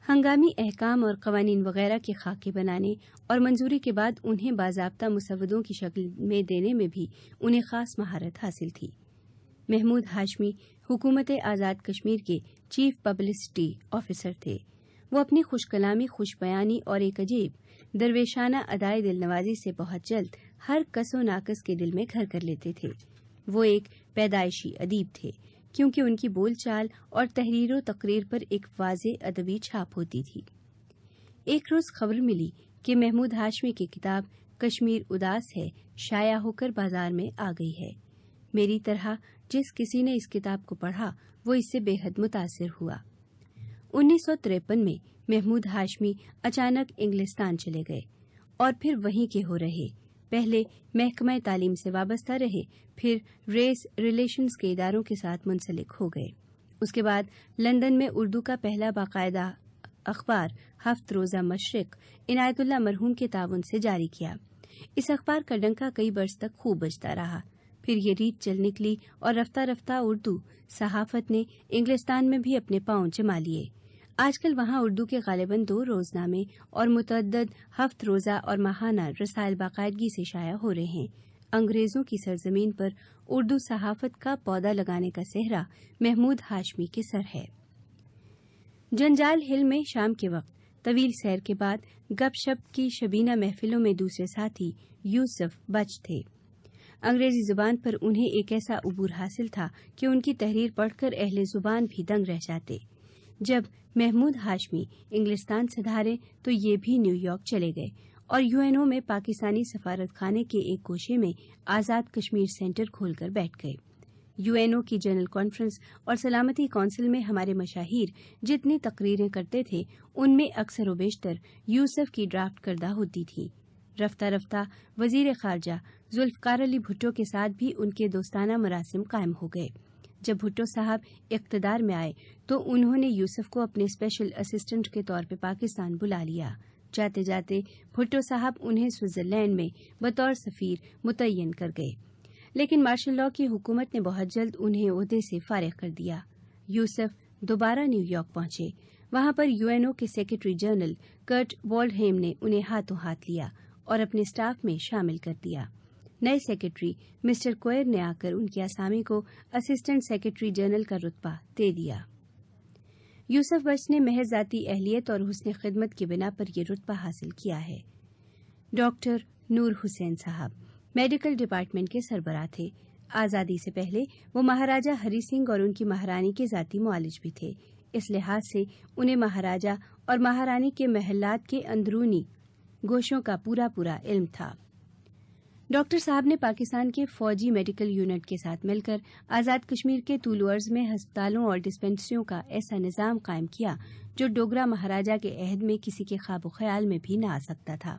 ہنگامی احکام اور قوانین وغیرہ کے خاکے بنانے اور منظوری کے بعد انہیں باضابطہ مسودوں کی شکل میں دینے میں بھی انہیں خاص مہارت حاصل تھی۔ محمود ہاشمی حکومت آزاد کشمیر کے چیف پبلسٹی آفیسر تھے۔ وہ اپنی خوش کلامی، خوش بیانی اور ایک عجیب درویشانہ ادائے دل نوازی سے بہت جلد ہر کس و ناقص کے دل میں گھر کر لیتے تھے۔ وہ ایک پیدائشی ادیب تھے، کیونکہ ان کی بول چال اور تحریر و تقریر پر ایک واضح ادبی چھاپ ہوتی تھی۔ ایک روز خبر ملی کہ محمود ہاشمی کی کتاب کشمیر اداس ہے شائع ہو کر بازار میں آ گئی ہے۔ میری طرح جس کسی نے اس کتاب کو پڑھا وہ اس سے بے حد متاثر ہوا۔ 1953 میں محمود ہاشمی اچانک انگلستان چلے گئے اور پھر وہیں کے ہو رہے۔ پہلے محکمہ تعلیم سے وابستہ رہے، پھر ریس ریلیشنز کے اداروں کے ساتھ منسلک ہو گئے۔ اس کے بعد لندن میں اردو کا پہلا باقاعدہ اخبار ہفت روزہ مشرق عنایت اللہ مرحوم کے تعاون سے جاری کیا۔ اس اخبار کا ڈنکا کئی برس تک خوب بجتا رہا۔ پھر یہ ریت چل نکلی اور رفتہ رفتہ اردو صحافت نے انگلستان میں بھی اپنے پاؤں جما لیے۔ آج کل وہاں اردو کے غالباً 2 روزنامے اور متعدد ہفت روزہ اور ماہانہ رسائل باقاعدگی سے شائع ہو رہے ہیں۔ انگریزوں کی سرزمین پر اردو صحافت کا پودا لگانے کا صحرا محمود ہاشمی کے سر ہے۔ جنجال ہل میں شام کے وقت طویل سیر کے بعد گپ شپ کی شبینہ محفلوں میں دوسرے ساتھی یوسف بچ تھے۔ انگریزی زبان پر انہیں ایک ایسا عبور حاصل تھا کہ ان کی تحریر پڑھ کر اہل زبان بھی دنگ رہ جاتے۔ جب محمود ہاشمی انگلستان سے دھارے تو یہ بھی نیو یارک چلے گئے اور UN میں پاکستانی سفارت خانے کے ایک گوشے میں آزاد کشمیر سینٹر کھول کر بیٹھ گئے۔ UN کی جنرل کانفرنس اور سلامتی کونسل میں ہمارے مشاہیر جتنی تقریریں کرتے تھے ان میں اکثر و بیشتر یوسف کی ڈرافٹ کردہ ہوتی تھی۔ رفتہ رفتہ وزیر خارجہ ذوالفقار علی بھٹو کے ساتھ بھی ان کے دوستانہ مراسم قائم ہو گئے۔ جب بھٹو صاحب اقتدار میں آئے تو انہوں نے یوسف کو اپنے اسپیشل اسسٹنٹ کے طور پہ پاکستان بلا لیا۔ جاتے جاتے بھٹو صاحب انہیں سوئٹزرلینڈ میں بطور سفیر متعین کر گئے، لیکن مارشل لاء کی حکومت نے بہت جلد انہیں عہدے سے فارغ کر دیا۔ یوسف دوبارہ نیو یارک پہنچے۔ وہاں پر UN کے سیکرٹری جنرل کرٹ والڈہیم نے انہیں ہاتھوں ہاتھ لیا اور اپنے اسٹاف میں شامل کر دیا۔ نئے سیکرٹری مسٹر کوئر نے آ کر ان کی اسامی کو اسسٹنٹ سیکرٹری جنرل کا رتبہ دے دیا۔ یوسف بخش نے محض ذاتی اہلیت اور حسن خدمت کی بنا پر یہ رتبہ حاصل کیا ہے۔ ڈاکٹر نور حسین صاحب میڈیکل ڈپارٹمنٹ کے سربراہ تھے۔ آزادی سے پہلے وہ مہاراجہ ہری سنگھ اور ان کی مہارانی کے ذاتی معالج بھی تھے۔ اس لحاظ سے انہیں مہاراجہ اور مہارانی کے محلات کے اندرونی گوشوں کا پورا علم تھا۔ ڈاکٹر صاحب نے پاکستان کے فوجی میڈیکل یونٹ کے ساتھ مل کر آزاد کشمیر کے طول و عرض میں ہسپتالوں اور ڈسپنسریوں کا ایسا نظام قائم کیا جو ڈوگرا مہاراجہ کے عہد میں کسی کے خواب و خیال میں بھی نہ آ سکتا تھا۔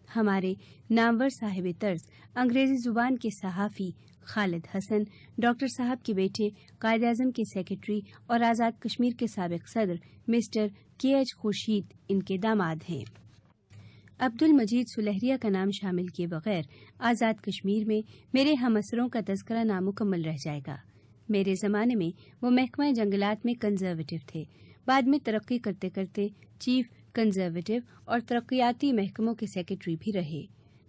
ہمارے نامور صاحب طرز انگریزی زبان کے صحافی خالد حسن ڈاکٹر صاحب کے بیٹے، قائد اعظم کے سیکرٹری اور آزاد کشمیر کے سابق صدر مسٹر کے ایچ خورشید ان کے داماد ہیں۔ عبد المجید سلہریہ کا نام شامل کیے بغیر آزاد کشمیر میں میرے ہم اثروں کا تذکرہ نامکمل رہ جائے گا۔ میرے زمانے میں وہ محکمہ جنگلات میں کنزرویٹو تھے، بعد میں ترقی کرتے کرتے چیف کنزرویٹو اور ترقیاتی محکموں کے سیکرٹری بھی رہے،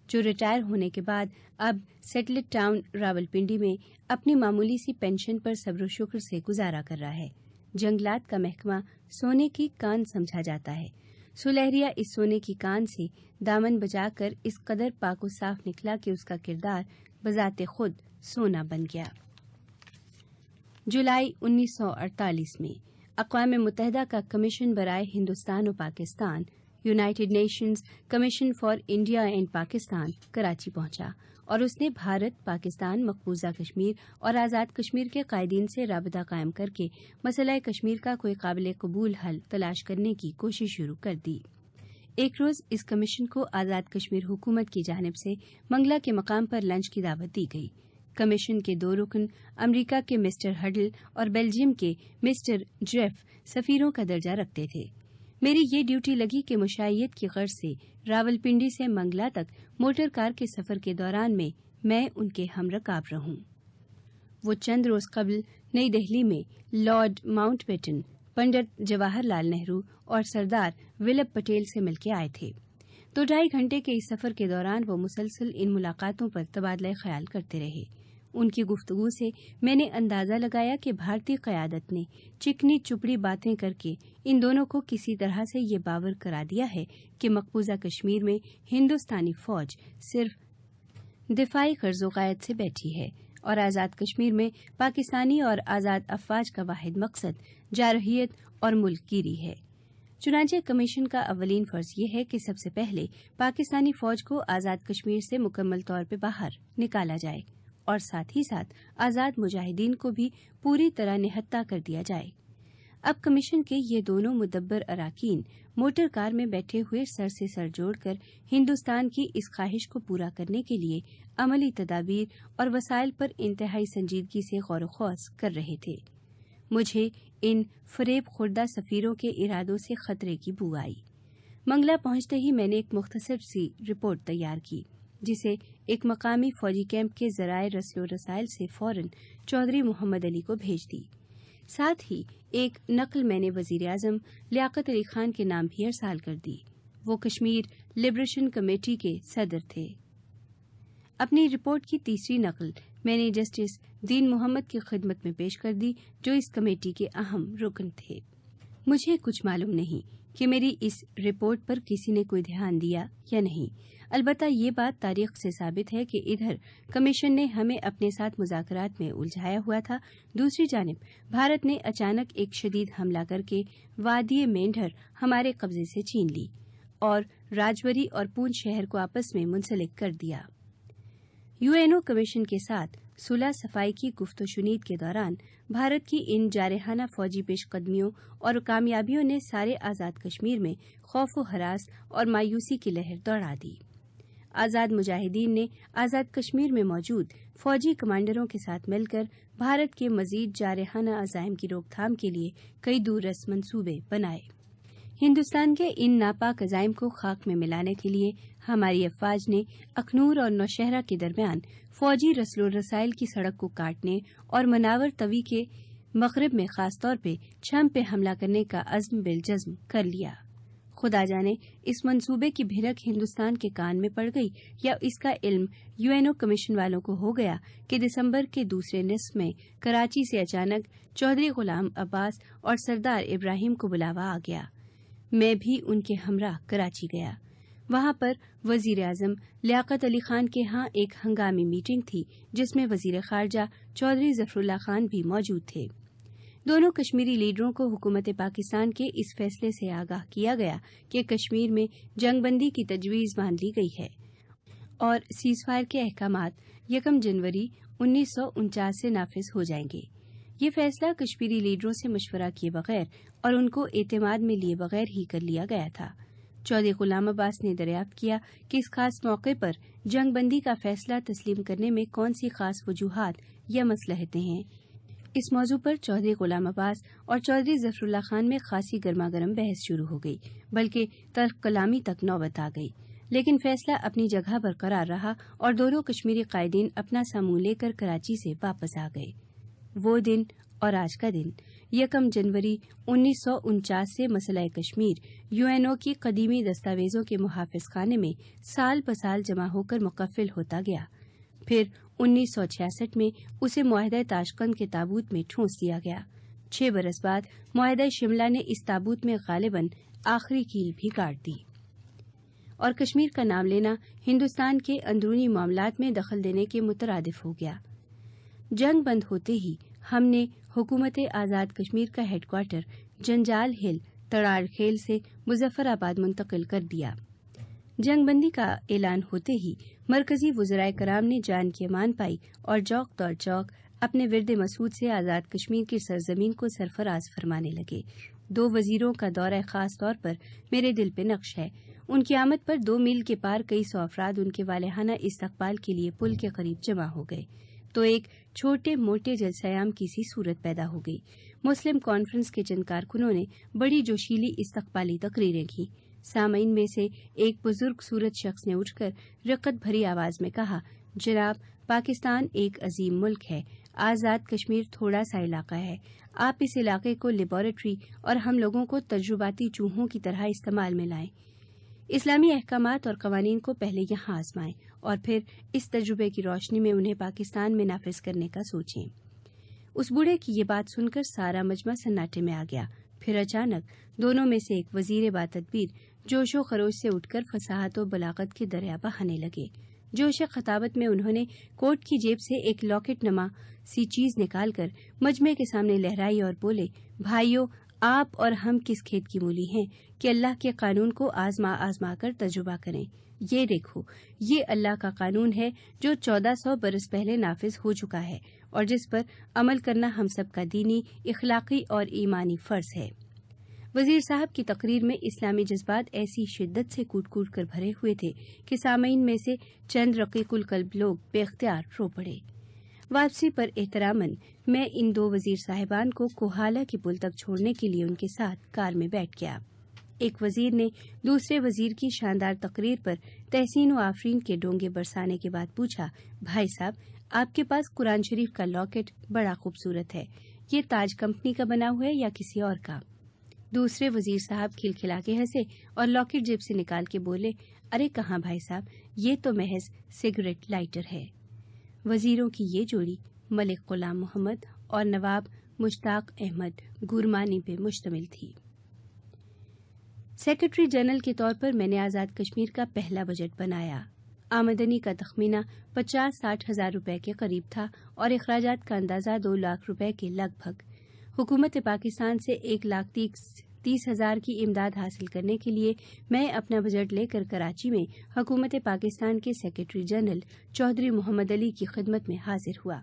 جو ریٹائر ہونے کے بعد اب سیٹلڈ ٹاؤن راولپنڈی میں اپنی معمولی سی پینشن پر صبر و شکر سے گزارا کر رہا ہے۔ جنگلات کا محکمہ سونے کی کان سمجھا جاتا ہے۔ سلہریہ اس سونے کی کان سے دامن بچا کر اس قدر پاک و صاف نکلا کہ اس کا کردار بذات خود سونا بن گیا۔ جولائی 1948 میں اقوام متحدہ کا کمیشن برائے ہندوستان و Pakistan, United nations commission for India and Pakistan, Karachi پہنچا اور اس نے بھارت، پاکستان، مقبوضہ کشمیر اور آزاد کشمیر کے قائدین سے رابطہ قائم کر کے مسئلہ کشمیر کا کوئی قابل قبول حل تلاش کرنے کی کوشش شروع کر دی۔ ایک روز اس کمیشن کو آزاد کشمیر حکومت کی جانب سے منگلا کے مقام پر لنچ کی دعوت دی گئی۔ کمیشن کے 2 رکن امریکہ کے مسٹر ہڈل اور بیلجیم کے مسٹر جیف سفیروں کا درجہ رکھتے تھے۔ میری یہ ڈیوٹی لگی کہ مشائیت کی غرض سے راولپنڈی سے منگلا تک موٹر کار کے سفر کے دوران میں ان کے ہم رکاب رہوں۔ وہ چند روز قبل نئی دہلی میں Lord Mountbatten, Pandit Jawahar Lal Nehru اور سردار ولبھ پٹیل سے مل کے آئے تھے۔ 2-2.5 گھنٹے کے اس سفر کے دوران وہ مسلسل ان ملاقاتوں پر تبادلہ خیال کرتے رہے۔ ان کی گفتگو سے میں نے اندازہ لگایا کہ بھارتی قیادت نے چکنی چپڑی باتیں کر کے ان دونوں کو کسی طرح سے یہ باور کرا دیا ہے کہ مقبوضہ کشمیر میں ہندوستانی فوج صرف دفاعی غرض و غایت سے بیٹھی ہے اور آزاد کشمیر میں پاکستانی اور آزاد افواج کا واحد مقصد جارحیت اور ملک گیری ہے۔ چنانچہ کمیشن کا اولین فرض یہ ہے کہ سب سے پہلے پاکستانی فوج کو آزاد کشمیر سے مکمل طور پہ باہر نکالا جائے اور ساتھ ہی ساتھ آزاد مجاہدین کو بھی پوری طرح نہتہ کر دیا جائے۔ اب کمیشن کے یہ دونوں مدبر اراکین موٹر کار میں بیٹھے ہوئے سر سے سر جوڑ کر ہندوستان کی اس خواہش کو پورا کرنے کے لیے عملی تدابیر اور وسائل پر انتہائی سنجیدگی سے غور و خوض کر رہے تھے۔ مجھے ان فریب خوردہ سفیروں کے ارادوں سے خطرے کی بو آئی۔ منگلا پہنچتے ہی میں نے ایک مختصر سی رپورٹ تیار کی، جسے ایک مقامی فوجی کیمپ کے ذرائع رسل و رسائل سے فوراً چودھری محمد علی کو بھیج دی۔ ساتھ ہی ایک نقل میں نے وزیر اعظم لیاقت علی خان کے نام بھی ارسال کر دی۔ وہ کشمیر لبریشن کمیٹی کے صدر تھے۔ اپنی رپورٹ کی تیسری نقل میں نے جسٹس دین محمد کی خدمت میں پیش کر دی، جو اس کمیٹی کے اہم رکن تھے۔ مجھے کچھ معلوم نہیں کہ میری اس رپورٹ پر کسی نے کوئی دھیان دیا یا نہیں، البتہ یہ بات تاریخ سے ثابت ہے کہ ادھر کمیشن نے ہمیں اپنے ساتھ مذاکرات میں الجھایا ہوا تھا، دوسری جانب بھارت نے اچانک ایک شدید حملہ کر کے وادی مینڈھر ہمارے قبضے سے چھین لی اور راجوری اور پونچھ شہر کو آپس میں منسلک کر دیا۔ UN کمیشن کے ساتھ صلح صفائی کی گفت و شنید کے دوران بھارت کی ان جارحانہ فوجی پیش قدمیوں اور کامیابیوں نے سارے آزاد کشمیر میں خوف و ہراس اور مایوسی کی لہر دوڑا دی۔ آزاد مجاہدین نے آزاد کشمیر میں موجود فوجی کمانڈروں کے ساتھ مل کر بھارت کے مزید جارحانہ عزائم کی روک تھام کے لیے کئی دوررس منصوبے بنائے۔ ہندوستان کے ان ناپاک عزائم کو خاک میں ملانے کے لیے ہماری افواج نے اخنور اور نوشہرہ کے درمیان فوجی رسل و رسائل کی سڑک کو کاٹنے اور مناور طوی کے مغرب میں خاص طور پہ چھم پہ حملہ کرنے کا عزم بالجزم کر لیا۔ خدا جانے اس منصوبے کی بھنک ہندوستان کے کان میں پڑ گئی یا اس کا علم UNO کمیشن والوں کو ہو گیا کہ دسمبر کے دوسرے نصف میں کراچی سے اچانک چودھری غلام عباس اور سردار ابراہیم کو بلاوا آ گیا۔ میں بھی ان کے ہمراہ کراچی گیا۔ وہاں پر وزیر اعظم لیاقت علی خان کے ہاں ایک ہنگامی میٹنگ تھی جس میں وزیر خارجہ چودھری ظفر اللہ خان بھی موجود تھے۔ دونوں کشمیری لیڈروں کو حکومت پاکستان کے اس فیصلے سے آگاہ کیا گیا کہ کشمیر میں جنگ بندی کی تجویز مان لی گئی ہے اور سیز فائر کے احکامات 1 جنوری 1949 سے نافذ ہو جائیں گے۔ یہ فیصلہ کشمیری لیڈروں سے مشورہ کیے بغیر اور ان کو اعتماد میں لیے بغیر ہی کر لیا گیا تھا۔ چودھری غلام عباس نے دریافت کیا کہ اس خاص موقع پر جنگ بندی کا فیصلہ تسلیم کرنے میں کون سی خاص وجوہات یا مصلحتیں ہیں۔ اس موضوع پر چودھری غلام عباس اور چودھری ظفر اللہ خان میں خاصی گرما گرم بحث شروع ہو گئی، بلکہ تلخ کلامی تک نوبت آ گئی، لیکن فیصلہ اپنی جگہ برقرار رہا اور دونوں کشمیری قائدین اپنا ساموں لے کر کراچی سے واپس آ گئے۔ وہ دن اور آج کا دن 1 جنوری 1949 سے مسئلہ کشمیر UNO کی قدیمی دستاویزوں کے محافظ خانے میں سال بسال جمع ہو کر مقفل ہوتا گیا۔ پھر 1966 میں اسے معاہدہ تاشقند کے تابوت میں ٹھونس دیا گیا۔ 6 برس بعد معاہدہ شملہ نے اس تابوت میں غالباً آخری کیل بھی گاڑ دی اور کشمیر کا نام لینا ہندوستان کے اندرونی معاملات میں دخل دینے کے مترادف ہو گیا۔ جنگ بند ہوتے ہی ہم نے حکومت آزاد کشمیر کا ہیڈ کوارٹر جنجال ہل تڑاڑ کھیل سے مظفر آباد منتقل کر دیا۔ جنگ بندی کا اعلان ہوتے ہی مرکزی وزرائے کرام نے جان کی امان پائی اور چوک دور چوک اپنے ورد مسعود سے آزاد کشمیر کی سرزمین کو سرفراز فرمانے لگے۔ 2 وزیروں کا دورہ خاص طور پر میرے دل پہ نقش ہے۔ ان کی آمد پر 2 میل کے پار کئی سو افراد ان کے والہانہ استقبال کے لیے پل کے قریب جمع ہو گئے تو ایک چھوٹے موٹے جلسہ عام کی سی صورت پیدا ہو گئی۔ مسلم کانفرنس کے چند کارکنوں نے بڑی جوشیلی استقبالی تقریریں کی۔ سامعین میں سے ایک بزرگ صورت شخص نے اٹھ کر رقت بھری آواز میں کہا، جناب، پاکستان ایک عظیم ملک ہے، آزاد کشمیر تھوڑا سا علاقہ ہے، آپ اس علاقے کو لیبارٹری اور ہم لوگوں کو تجرباتی چوہوں کی طرح استعمال میں لائیں۔ اسلامی احکامات اور قوانین کو پہلے یہاں آزمائیں اور پھر اس تجربے کی روشنی میں انہیں پاکستان میں نافذ کرنے کا سوچیں۔ اس بوڑھے کی یہ بات سن کر سارا مجمع سناٹے میں آ گیا۔ پھر اچانک دونوں میں سے ایک وزیر باتدبیر جوش و خروش سے اٹھ کر فصاحت و بلاغت کے دریا بہانے لگے۔ جوش خطابت میں انہوں نے کوٹ کی جیب سے ایک لاکٹ نما سی چیز نکال کر مجمع کے سامنے لہرائی اور بولے، بھائیو، آپ اور ہم کس کھیت کی مولی ہیں کہ اللہ کے قانون کو آزما کر تجربہ کریں۔ یہ دیکھو، یہ اللہ کا قانون ہے جو 1400 برس پہلے نافذ ہو چکا ہے اور جس پر عمل کرنا ہم سب کا دینی، اخلاقی اور ایمانی فرض ہے۔ وزیر صاحب کی تقریر میں اسلامی جذبات ایسی شدت سے کوٹ کوٹ کر بھرے ہوئے تھے کہ سامعین میں سے چند رقیق القلب لوگ بے اختیار رو پڑے۔ واپسی پر احتراماً میں ان 2 وزیر صاحبان کو کوہالہ کے پل تک چھوڑنے کے لیے ان کے ساتھ کار میں بیٹھ گیا۔ ایک وزیر نے دوسرے وزیر کی شاندار تقریر پر تحسین و آفرین کے ڈونگے برسانے کے بعد پوچھا، بھائی صاحب، آپ کے پاس قرآن شریف کا لاکٹ بڑا خوبصورت ہے، یہ تاج کمپنی کا بنا ہوا ہے یا کسی اور کا؟ دوسرے وزیر صاحب کھلکھلا کے ہنسے اور لاکٹ جیب سے نکال کے بولے، ارے کہاں بھائی صاحب، یہ تو محض سگریٹ لائٹر ہے۔ وزیروں کی یہ جوڑی ملک غلام محمد اور نواب مشتاق احمد گورمانی پہ مشتمل تھی۔ سیکرٹری جنرل کے طور پر میں نے آزاد کشمیر کا پہلا بجٹ بنایا۔ آمدنی کا تخمینہ 50-60 ہزار روپے کے قریب تھا اور اخراجات کا اندازہ 2 لاکھ روپے کے لگ بھگ۔ حکومت پاکستان سے 1,30,30,000 کی امداد حاصل کرنے کے لیے میں اپنا بجٹ لے کر کراچی میں حکومت پاکستان کے سیکرٹری جنرل چودھری محمد علی کی خدمت میں حاضر ہوا۔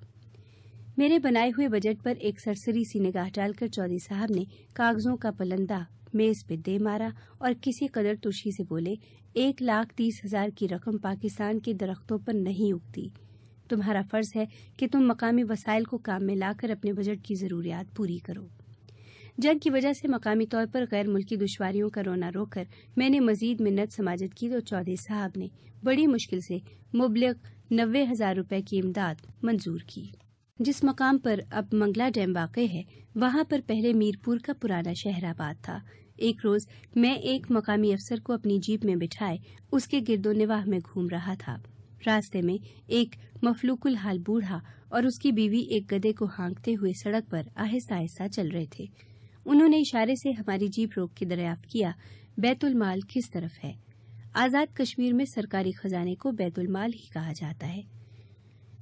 میرے بنائے ہوئے بجٹ پر ایک سرسری سی نگاہ ڈال کر چودھری صاحب نے کاغذوں کا پلندہ میز پہ دے مارا اور کسی قدر ترشی سے بولے، 1,30,000 کی رقم پاکستان کے درختوں پر نہیں اگتی۔ تمہارا فرض ہے کہ تم مقامی وسائل کو کام میں لا کر اپنے بجٹ کی ضروریات پوری کرو۔ جنگ کی وجہ سے مقامی طور پر غیر ملکی دشواریوں کا رونا رو کر میں نے مزید منت سماجت کی تو چودھری صاحب نے بڑی مشکل سے مبلغ 90,000 روپے کی امداد منظور کی۔ جس مقام پر اب منگلا ڈیم واقع ہے وہاں پر پہلے میرپور کا پرانا شہر آباد تھا۔ ایک روز میں ایک مقامی افسر کو اپنی جیپ میں بٹھائے اس کے گرد و نواح میں گھوم رہا تھا۔ راستے میں ایک مفلوک الحال بوڑھا اور اس کی بیوی ایک گدھے کو ہانکتے ہوئے سڑک پر آہستہ آہستہ چل رہے تھے۔ انہوں نے اشارے سے ہماری جیپ روک کے دریافت کیا، بیت المال کس طرف ہے؟ آزاد کشمیر میں سرکاری خزانے کو بیت المال ہی کہا جاتا ہے۔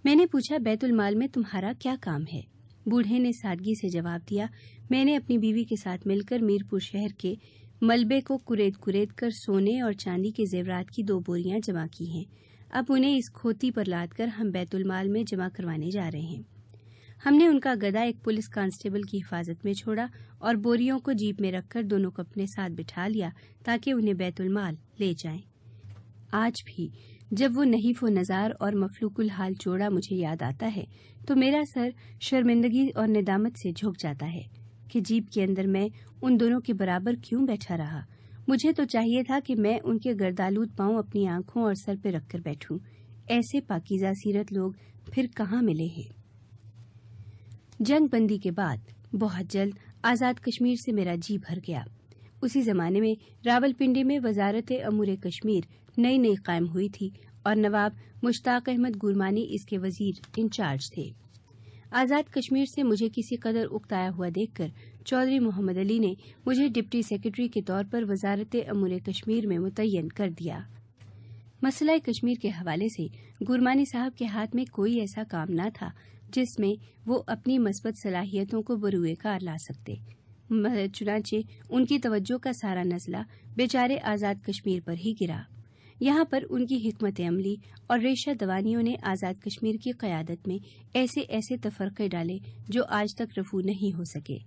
میں نے پوچھا، بیت المال میں تمہارا کیا کام ہے؟ بوڑھے نے سادگی سے جواب دیا، میں نے اپنی بیوی کے ساتھ مل کر میرپور شہر کے ملبے کو کرید کر سونے اور چاندی کے زیورات کی 2 بوریاں جمع کی ہیں۔ اب انہیں اس کھوتی پر لاد کر ہم بیت المال میں جمع کروانے جا رہے ہیں۔ ہم نے ان کا گدھا ایک پولیس کانسٹیبل کی حفاظت میں چھوڑا اور بوریوں کو جیپ میں رکھ کر دونوں کو اپنے ساتھ بٹھا لیا تاکہ انہیں بیت المال لے جائیں۔ آج بھی جب وہ نحیف و نزار اور مفلوک الحال جوڑا مجھے یاد آتا ہے تو میرا سر شرمندگی اور ندامت سے جھک جاتا ہے کہ جیپ کے اندر میں ان دونوں کے برابر کیوں بیٹھا رہا۔ مجھے تو چاہیے تھا کہ میں ان کے گردآلود پاؤں اپنی آنکھوں اور سر پہ رکھ کر بیٹھوں۔ ایسے پاکیزہ سیرت لوگ پھر کہاں ملے ہیں؟ جنگ بندی کے بعد بہت جلد آزاد کشمیر سے میرا جی بھر گیا۔ اسی زمانے میں راولپنڈی میں وزارت امور کشمیر نئی قائم ہوئی تھی اور نواب مشتاق احمد گورمانی اس کے وزیر انچارج تھے۔ آزاد کشمیر سے مجھے کسی قدر اکتایا ہوا دیکھ کر چودھری محمد علی نے مجھے ڈپٹی سیکرٹری کے طور پر وزارت امور کشمیر میں متعین کر دیا۔ مسئلہ کشمیر کے حوالے سے گورمانی صاحب کے ہاتھ میں کوئی ایسا کام نہ تھا جس میں وہ اپنی مثبت صلاحیتوں کو بروئے کار لا سکتے، چنانچہ ان کی توجہ کا سارا نزلہ بیچارے آزاد کشمیر پر ہی گرا۔ یہاں پر ان کی حکمت عملی اور ریشہ دوانیوں نے آزاد کشمیر کی قیادت میں ایسے تفرقے ڈالے جو آج تک رفع نہیں ہو سکے۔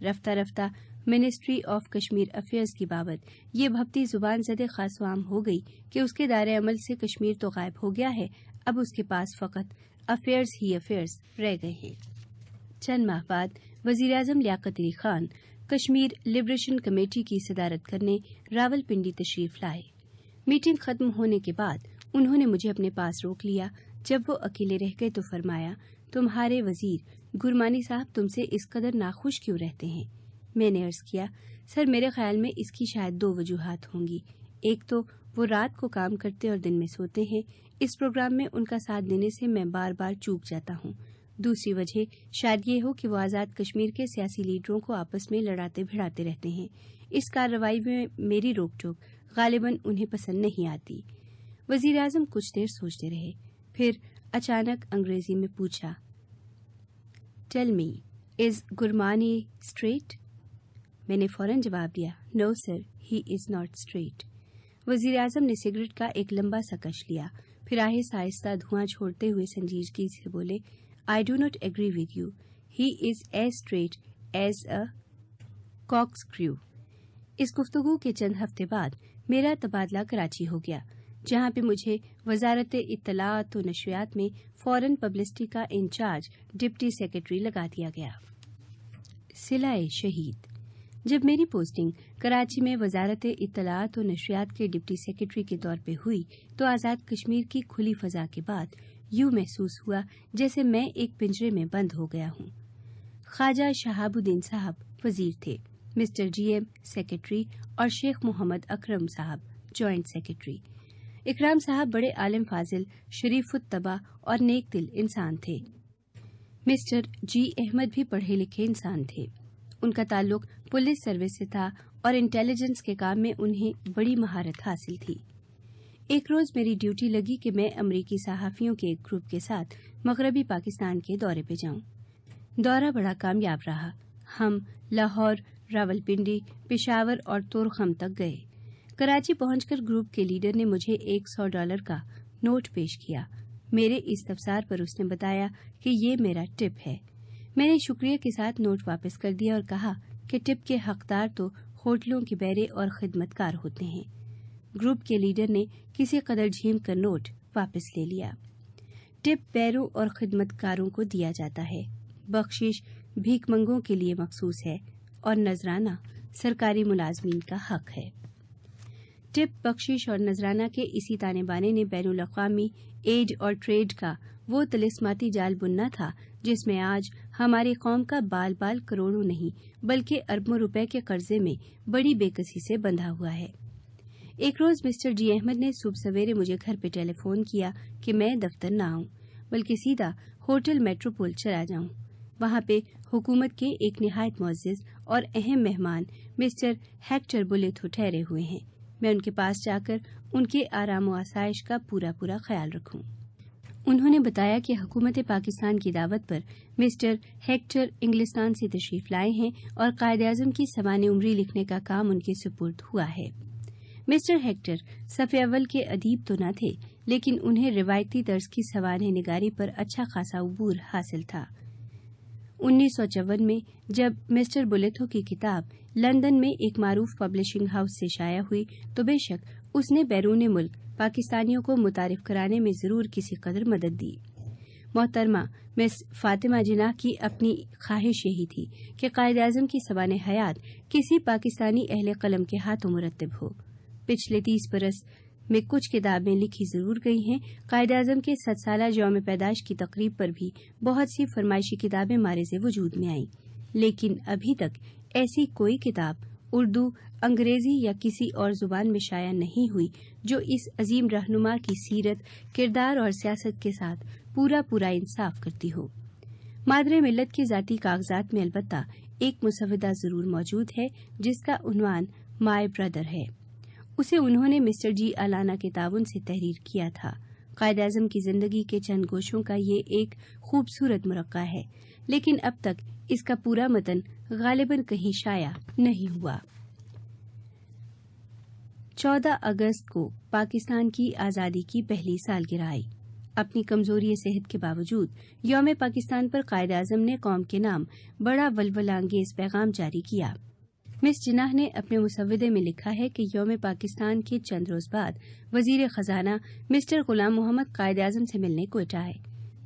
رفتہ رفتہ منسٹری آف کشمیر افیئرز کی بابت یہ بھپتی زبان زدے خاص و عام ہو گئی کہ اس کے دائرۂ عمل سے کشمیر تو غائب ہو گیا ہے، اب اس کے پاس فقط افیئرز ہی افیئرز رہ گئے ہیں۔ چند ماہ بعد وزیراعظم لیاقت علی خان کشمیر لبریشن کمیٹی کی صدارت کرنے راولپنڈی تشریف لائے۔ میٹنگ ختم ہونے کے بعد انہوں نے مجھے اپنے پاس روک لیا۔ جب وہ اکیلے رہ گئے تو فرمایا، تمہارے وزیر گورمانی صاحب تم سے اس قدر ناخوش کیوں رہتے ہیں؟ میں نے عرض کیا، سر میرے خیال میں اس کی شاید 2 وجوہات ہوں گی۔ ایک تو وہ رات کو کام کرتے اور دن میں سوتے ہیں، اس پروگرام میں ان کا ساتھ دینے سے میں بار بار چوک جاتا ہوں۔ دوسری وجہ شاید یہ ہو کہ وہ آزاد کشمیر کے سیاسی لیڈروں کو آپس میں لڑاتے بھڑاتے رہتے ہیں۔ اس کارروائی میں میری روک ٹوک غالباً انہیں پسند نہیں آتی۔ وزیر اعظم کچھ دیر سوچتے رہے، پھر اچانک انگریزی میں پوچھا، ٹیل می، از گورمانی اسٹریٹ؟ میں نے فوراً جواب دیا، نو سر، ہی از ناٹ اسٹریٹ۔ وزیر اعظم نے سگریٹ کا ایک لمبا سا کش لیا، پھر آہستہ آہستہ دھواں چھوڑتے ہوئے سنجیدگی سے بولے، I do not agree with you, he is as straight as a corkscrew. اس گفتگو کے چند ہفتے بعد میرا تبادلہ کراچی ہو گیا، جہاں پہ مجھے وزارت اطلاعات و نشریات میں فورن پبلسٹی کا انچارج ڈپٹی سیکرٹری لگا دیا گیا۔ صلہ شہید۔ جب میری پوسٹنگ کراچی میں وزارت اطلاعات و نشریات کے ڈپٹی سیکرٹری کے طور پہ ہوئی تو آزاد کشمیر کی کھلی فضا کے بعد یوں محسوس ہوا جیسے میں ایک پنجرے میں بند ہو گیا ہوں۔ خواجہ شہاب الدین صاحب وزیر تھے، مسٹر جی ایم سیکرٹری اور شیخ محمد اکرم صاحب جوائنٹ سیکرٹری۔ اکرام صاحب بڑے عالم فاضل، شریف الطبع اور نیک دل انسان تھے۔ مسٹر جی احمد بھی پڑھے لکھے انسان تھے۔ ان کا تعلق پولیس سروس سے تھا اور انٹیلیجنس کے کام میں انہیں بڑی مہارت حاصل تھی۔ ایک روز میری ڈیوٹی لگی کہ میں امریکی صحافیوں کے ایک گروپ کے ساتھ مغربی پاکستان کے دورے پہ جاؤں۔ دورہ بڑا کامیاب رہا۔ ہم لاہور، راولپنڈی، پشاور اور تورخم تک گئے۔ کراچی پہنچ کر گروپ کے لیڈر نے مجھے $100 کا نوٹ پیش کیا۔ میرے استفسار پر اس نے بتایا کہ یہ میرا ٹپ ہے۔ میں نے شکریہ کے ساتھ نوٹ واپس کر دیا اور کہا کہ ٹپ کے حقدار تو ہوٹلوں کے بیرے اور خدمتگار ہوتے ہیں۔ گروپ کے لیڈر نے کسی قدر جھیم کر نوٹ واپس لے لیا۔ ٹپ بیروں اور خدمتکاروں کو دیا جاتا ہے، بخشش بھیک منگوں کے لیے مخصوص ہے اور نذرانہ سرکاری ملازمین کا حق ہے۔ ٹپ، بخشش اور نذرانہ کے اسی تانے بانے نے بین الاقوامی ایڈ اور ٹریڈ کا وہ طلسماتی جال بننا تھا جس میں آج ہماری قوم کا بال بال کروڑوں نہیں بلکہ اربوں روپے کے قرضے میں بڑی بے کسی سے بندھا ہوا ہے۔ ایک روز مسٹر جی احمد نے صبح سویرے مجھے گھر پہ ٹیلی فون کیا کہ میں دفتر نہ آؤں بلکہ سیدھا ہوٹل میٹروپول چلا جاؤں۔ وہاں پہ حکومت کے ایک نہایت معزز اور اہم مہمان مسٹر ہیکٹر بلیتھو ٹھہرے ہوئے ہیں، میں ان کے پاس جا کر ان کے آرام و آسائش کا پورا خیال رکھوں۔ انہوں نے بتایا کہ حکومت پاکستان کی دعوت پر مسٹر ہیکٹر انگلستان سے تشریف لائے ہیں اور قائد اعظم کی سوانح عمری لکھنے کا کام ان کے سپرد ہوا ہے۔ مسٹر ہیکٹر صف اول کے ادیب تو نہ تھے لیکن انہیں روایتی طرز کی سوانح نگاری پر اچھا خاصا عبور حاصل تھا۔ 1954 میں جب مسٹر بلیتھو کی کتاب لندن میں ایک معروف پبلشنگ ہاؤس سے شائع ہوئی تو بے شک اس نے بیرون ملک پاکستانیوں کو متعارف کرانے میں ضرور کسی قدر مدد دی۔ محترمہ مس فاطمہ جناح کی اپنی خواہش یہی تھی کہ قائد اعظم کی سوانح حیات کسی پاکستانی اہل قلم کے ہاتھوں مرتب ہو۔ پچھلے 30 برس میں کچھ کتابیں لکھی ضرور گئی ہیں، قائد اعظم کے 100 سالہ یوم پیدائش کی تقریب پر بھی بہت سی فرمائشی کتابیں مارز وجود میں آئیں، لیکن ابھی تک ایسی کوئی کتاب اردو، انگریزی یا کسی اور زبان میں شائع نہیں ہوئی جو اس عظیم رہنما کی سیرت، کردار اور سیاست کے ساتھ پورا انصاف کرتی ہو۔ مادر ملت کے ذاتی کاغذات میں البتہ ایک مسودہ ضرور موجود ہے جس کا عنوان مائی بردر ہے۔ اسے انہوں نے مسٹر جی علانہ کے تعاون سے تحریر کیا تھا۔ قائد اعظم کی زندگی کے چند گوشوں کا یہ ایک خوبصورت مرقع ہے، لیکن اب تک اس کا پورا متن غالباً کہیں شائع نہیں ہوا۔ 14 اگست کو پاکستان کی آزادی کی پہلی سالگرہ آئی۔ اپنی کمزوری صحت کے باوجود یوم پاکستان پر قائد اعظم نے قوم کے نام بڑا ولولہ انگیز پیغام جاری کیا۔ مس جناح نے اپنے مسودے میں لکھا ہے کہ یوم پاکستان کے چند روز بعد وزیر خزانہ مسٹر غلام محمد قائد اعظم سے ملنے کوئٹہ آئے۔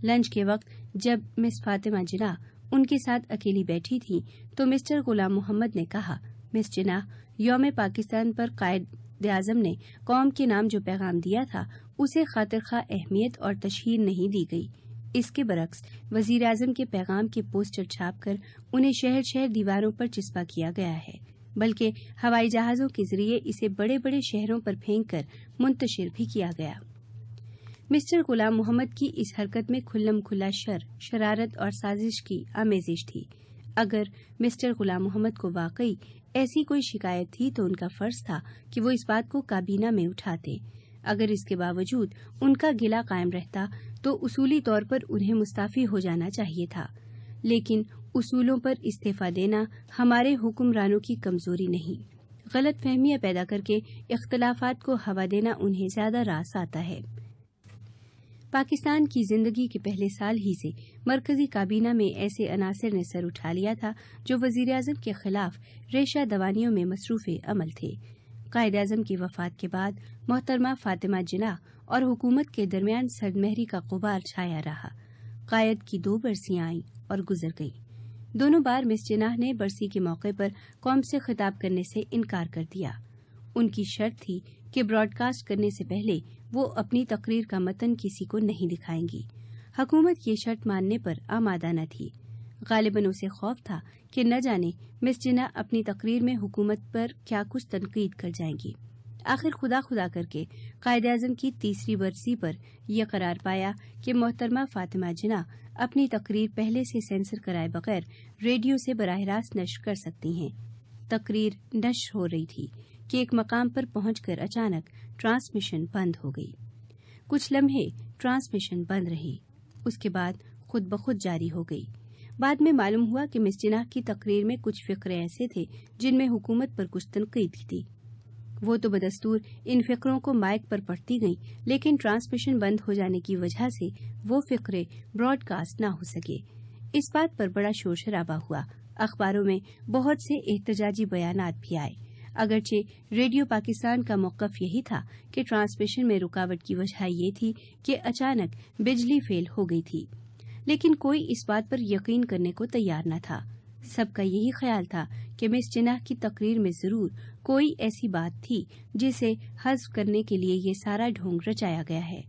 لنچ کے وقت جب مس فاطمہ جناح ان کے ساتھ اکیلی بیٹھی تھی تو مسٹر غلام محمد نے کہا، مس جناح، یوم پاکستان پر قائد اعظم نے قوم کے نام جو پیغام دیا تھا اسے خاطر خواہ اہمیت اور تشہیر نہیں دی گئی۔ اس کے برعکس وزیر اعظم کے پیغام کے پوسٹر چھاپ کر انہیں شہر شہر دیواروں پر چسپاں کیا گیا ہے، بلکہ ہوائی جہازوں کے ذریعے اسے بڑے بڑے شہروں پر پھینک کر منتشر بھی کیا گیا۔ مسٹر غلام محمد کی اس حرکت میں کھلم کھلا شرارت اور سازش کی آمیزش تھی۔ اگر مسٹر غلام محمد کو واقعی ایسی کوئی شکایت تھی تو ان کا فرض تھا کہ وہ اس بات کو کابینہ میں اٹھاتے۔ اگر اس کے باوجود ان کا گلہ قائم رہتا تو اصولی طور پر انہیں مستعفی ہو جانا چاہیے تھا، لیکن اصولوں پر استعفی دینا ہمارے حکمرانوں کی کمزوری نہیں، غلط فہمیاں پیدا کر کے اختلافات کو ہوا دینا انہیں زیادہ راس آتا ہے۔ پاکستان کی زندگی کے پہلے سال ہی سے مرکزی کابینہ میں ایسے عناصر نے سر اٹھا لیا تھا جو وزیر اعظم کے خلاف ریشہ دوانیوں میں مصروف عمل تھے۔ قائد اعظم کی وفات کے بعد محترمہ فاطمہ جناح اور حکومت کے درمیان سرد مہری کا غبار چھایا رہا۔ قائد کی 2 برسیاں آئیں اور گزر گئیں۔ دونوں بار مس جناح نے برسی کے موقع پر قوم سے خطاب کرنے سے انکار کر دیا۔ ان کی شرط تھی کہ براڈ کاسٹ کرنے سے پہلے وہ اپنی تقریر کا متن کسی کو نہیں دکھائیں گی۔ حکومت یہ شرط ماننے پر آمادہ نہ تھی۔ غالباً اسے خوف تھا کہ نہ جانے مس جناح اپنی تقریر میں حکومت پر کیا کچھ تنقید کر جائیں گی۔ آخر خدا کر کے قائد اعظم کی تیسری برسی پر یہ قرار پایا کہ محترمہ فاطمہ جناح اپنی تقریر پہلے سے سینسر کرائے بغیر ریڈیو سے براہ راست نشر کر سکتی ہیں۔ تقریر نشر ہو رہی تھی کہ ایک مقام پر پہنچ کر اچانک ٹرانسمیشن بند ہو گئی۔ کچھ لمحے ٹرانسمیشن بند رہی، اس کے بعد خود بخود جاری ہو گئی۔ بعد میں معلوم ہوا کہ مس جناح کی تقریر میں کچھ فقرے ایسے تھے جن میں حکومت پر کچھ تنقید تھی۔ وہ تو بدستور ان فقروں کو مائک پر پڑھتی گئیں، لیکن ٹرانسمیشن بند ہو جانے کی وجہ سے وہ فقرے براڈ کاسٹ نہ ہو سکے۔ اس بات پر بڑا شور شرابہ ہوا، اخباروں میں بہت سے احتجاجی بیانات بھی آئے۔ اگرچہ ریڈیو پاکستان کا موقف یہی تھا کہ ٹرانسمیشن میں رکاوٹ کی وجہ یہ تھی کہ اچانک بجلی فیل ہو گئی تھی، لیکن کوئی اس بات پر یقین کرنے کو تیار نہ تھا۔ سب کا یہی خیال تھا کہ مس جناح کی تقریر میں ضرور کوئی ایسی بات تھی جسے حذف کرنے کے لیے یہ سارا ڈھونگ رچایا گیا ہے۔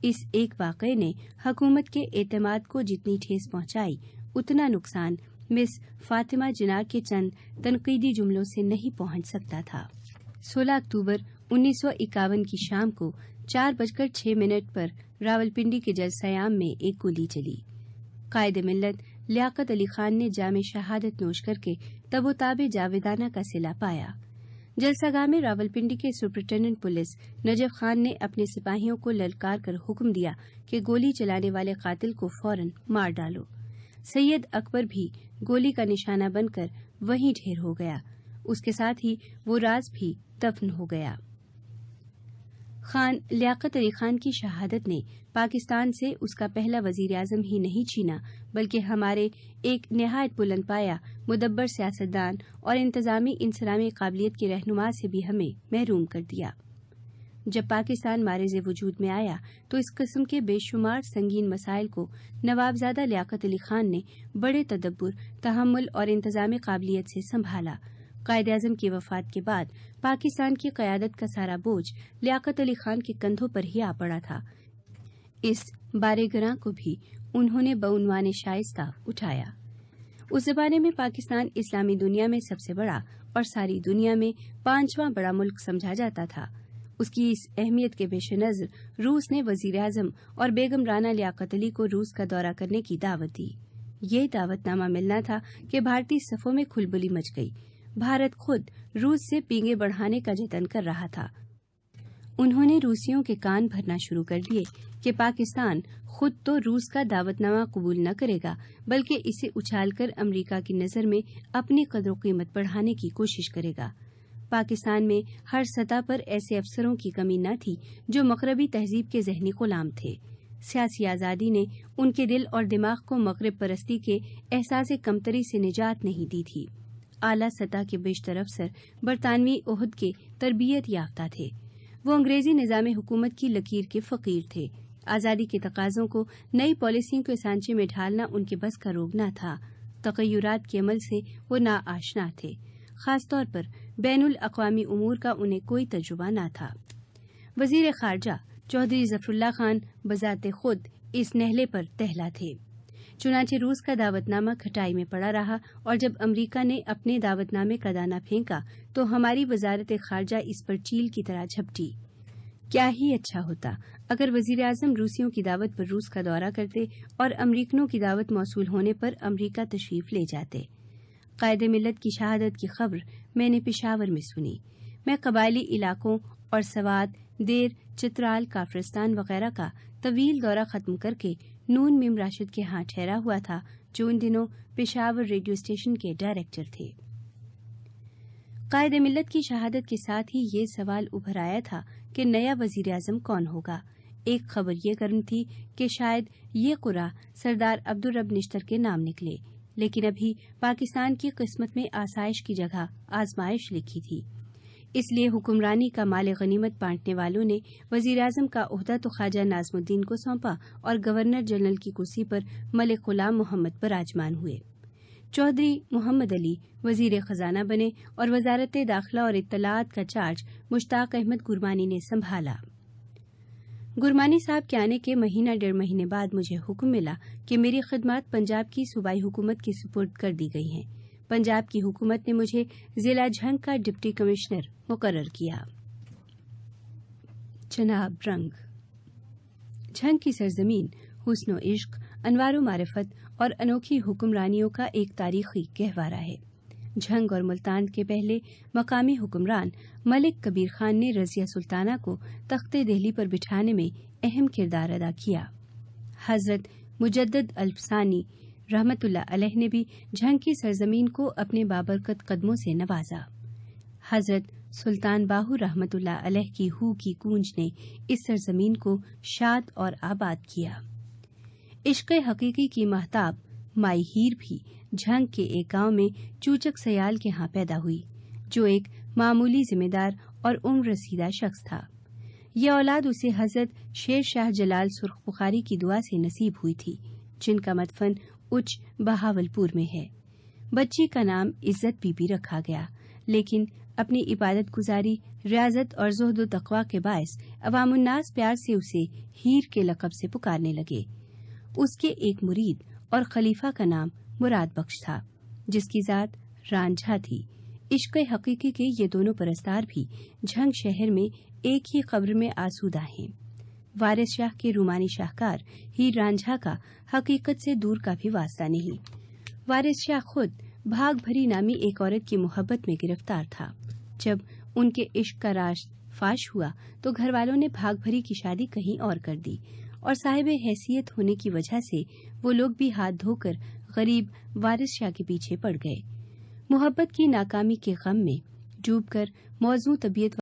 اس ایک واقعے نے حکومت کے اعتماد کو جتنی ٹھیس پہنچائی اتنا نقصان مس فاطمہ جناح کے چند تنقیدی جملوں سے نہیں پہنچ سکتا تھا۔ 16 اکتوبر 1951 کی شام کو 4:06 پر راولپنڈی کے جلسہ عام میں ایک گولی چلی۔ قائد ملت لیاقت علی خان نے جام شہادت نوش کر کے تب و تاب جاویدانہ کا صلہ پایا۔ جلسہ گاہ میں راولپنڈی کے سپرنٹینڈنٹ پولیس نجف خان نے اپنے سپاہیوں کو للکار کر حکم دیا کہ گولی چلانے والے قاتل کو فوراً مار ڈالو۔ سید اکبر بھی گولی کا نشانہ بن کر وہیں ڈھیر ہو گیا، اس کے ساتھ ہی وہ راز بھی دفن ہو گیا۔ خان لیاقت علی خان کی شہادت نے پاکستان سے اس کا پہلا وزیر اعظم ہی نہیں چھینا، بلکہ ہمارے ایک نہایت بلند پایہ مدبر سیاستدان اور انتظامی انصرامی قابلیت کے رہنما سے بھی ہمیں محروم کر دیا۔ جب پاکستان معرض وجود میں آیا تو اس قسم کے بے شمار سنگین مسائل کو نوابزادہ لیاقت علی خان نے بڑے تدبر، تحمل اور انتظامی قابلیت سے سنبھالا۔ قائد اعظم کی وفات کے بعد پاکستان کی قیادت کا سارا بوجھ لیاقت علی خان کے کندھوں پر ہی آ پڑا تھا۔ اس بارے گراں کو بھی انہوں نے بعنوان شائستہ اٹھایا۔ اس زمانے میں پاکستان اسلامی دنیا میں سب سے بڑا اور ساری دنیا میں 5واں بڑا ملک سمجھا جاتا تھا۔ اس کی اس اہمیت کے پیش نظر روس نے وزیر اعظم اور بیگم رانا لیاقت علی کو روس کا دورہ کرنے کی دعوت دی۔ یہ دعوت نامہ ملنا تھا کہ بھارتی صفوں میں کھلبلی مچ گئی۔ بھارت خود روس سے پینگے بڑھانے کا جتن کر رہا تھا۔ انہوں نے روسیوں کے کان بھرنا شروع کر دیے کہ پاکستان خود تو روس کا دعوت نامہ قبول نہ کرے گا، بلکہ اسے اچھال کر امریکہ کی نظر میں اپنی قدر و قیمت بڑھانے کی کوشش کرے گا۔ پاکستان میں ہر سطح پر ایسے افسروں کی کمی نہ تھی جو مغربی تہذیب کے ذہنی غلام تھے۔ سیاسی آزادی نے ان کے دل اور دماغ کو مغرب پرستی کے احساس کمتری سے نجات نہیں دی تھی۔ اعلیٰ سطح کے بیشتر افسر برطانوی عہد کے تربیت یافتہ تھے۔ وہ انگریزی نظام حکومت کی لکیر کے فقیر تھے۔ آزادی کے تقاضوں کو نئی پالیسیوں کے سانچے میں ڈھالنا ان کے بس کا روگ نہ تھا۔ تغیرات کے عمل سے وہ ناآشنا تھے، خاص طور پر بین الاقوامی امور کا انہیں کوئی تجربہ نہ تھا۔ وزیر خارجہ چودھری ظفر اللہ خان بذات خود اس نہلے پر تہلا تھے۔ چنانچہ روس کا دعوت نامہ کھٹائی میں پڑا رہا، اور جب امریکہ نے اپنے دعوت نامے کا دانہ پھینکا تو ہماری وزارت خارجہ اس پر چیل کی طرح جھپٹی۔ کیا ہی اچھا ہوتا اگر وزیر اعظم روسیوں کی دعوت پر روس کا دورہ کرتے اور امریکنوں کی دعوت موصول ہونے پر امریکہ تشریف لے جاتے۔ قائد ملت کی شہادت کی خبر میں نے پشاور میں سنی۔ میں قبائلی علاقوں اور سوات، دیر، چترال، کافرستان وغیرہ کا طویل دورہ ختم کر کے نون میم راشد کے ہاں ٹھہرا ہوا تھا، جو ان دنوں پشاور ریڈیو اسٹیشن کے ڈائریکٹر تھے۔ قائد ملت کی شہادت کے ساتھ ہی یہ سوال ابھر آیا تھا کہ نیا وزیر اعظم کون ہوگا۔ ایک خبر یہ گرم تھی کہ شاید یہ قرعہ سردار عبدالرب نشتر کے نام نکلے، لیکن ابھی پاکستان کی قسمت میں آسائش کی جگہ آزمائش لکھی تھی۔ اس لیے حکمرانی کا مال غنیمت بانٹنے والوں نے وزیر اعظم کا عہدہ تو خواجہ ناظم الدین کو سونپا اور گورنر جنرل کی کرسی پر ملک غلام محمد براجمان ہوئے۔ چودھری محمد علی وزیر خزانہ بنے اور وزارت داخلہ اور اطلاعات کا چارج مشتاق احمد گرمانی نے سنبھالا۔ گرمانی صاحب کے آنے کے مہینہ 1.5 مہینے بعد مجھے حکم ملا کہ میری خدمات پنجاب کی صوبائی حکومت کی سپرد کر دی گئی ہیں۔ پنجاب کی حکومت نے مجھے ضلع جھنگ کا ڈپٹی کمشنر مقرر کیا۔ جناب رنگ جھنگ کی سرزمین حسن و عشق، انوار و معرفت اور انوکھی حکمرانیوں کا ایک تاریخی گہوارہ ہے۔ جھنگ اور ملتان کے پہلے مقامی حکمران ملک کبیر خان نے رضیہ سلطانہ کو تخت دہلی پر بٹھانے میں اہم کردار ادا کیا۔ حضرت مجدد الفسانی رحمت اللہ علیہ نے بھی جھنگ کی سرزمین کو اپنے بابرکت قدموں سے نوازا۔ حضرت سلطان باہو رحمت اللہ علیہ کی ہو کی گونج نے اس سرزمین کو شاد اور آباد کیا۔ عشق حقیقی کی مہتاب مائی ہیر بھی جھنگ کے ایک گاؤں میں چوچک سیال کے ہاں پیدا ہوئی، جو ایک معمولی ذمہ دار اور عمر رسیدہ شخص تھا۔ یہ اولاد اسے حضرت شیر شاہ جلال سرخ بخاری کی دعا سے نصیب ہوئی تھی، جن کا مدفن اچ بہاولپور میں ہے۔ بچی کا نام عزت بی بی رکھا گیا، لیکن اپنی عبادت گزاری، ریاضت اور زہد و تقوی کے باعث عوام الناس پیار سے اسے ہیر کے لقب سے پکارنے لگے۔ اس کے ایک مرید اور خلیفہ کا نام مراد بخش تھا، جس کی ذات رانجھا تھی۔ عشق حقیقی کے یہ دونوں پرستار بھی جھنگ شہر میں ایک ہی قبر میں آسودہ ہیں۔ وارث شاہ کے رومانی شاہکار ہیر رانجھا کا حقیقت سے دور کا بھی واسطہ نہیں۔ وارث شاہ خود بھاگ بھری نامی ایک عورت کی محبت میں گرفتار تھا۔ جب ان کے عشق کا راز فاش ہوا تو گھر والوں نے بھاگ بھری کی شادی کہیں اور کر دی، اور صاحب حیثیت ہونے کی وجہ سے وہ لوگ بھی ہاتھ دھو کر غریب وارث شاہ کے پیچھے پڑ گئے۔ محبت کی ناکامی کے غم میں ڈوب کر موزوں طبیعت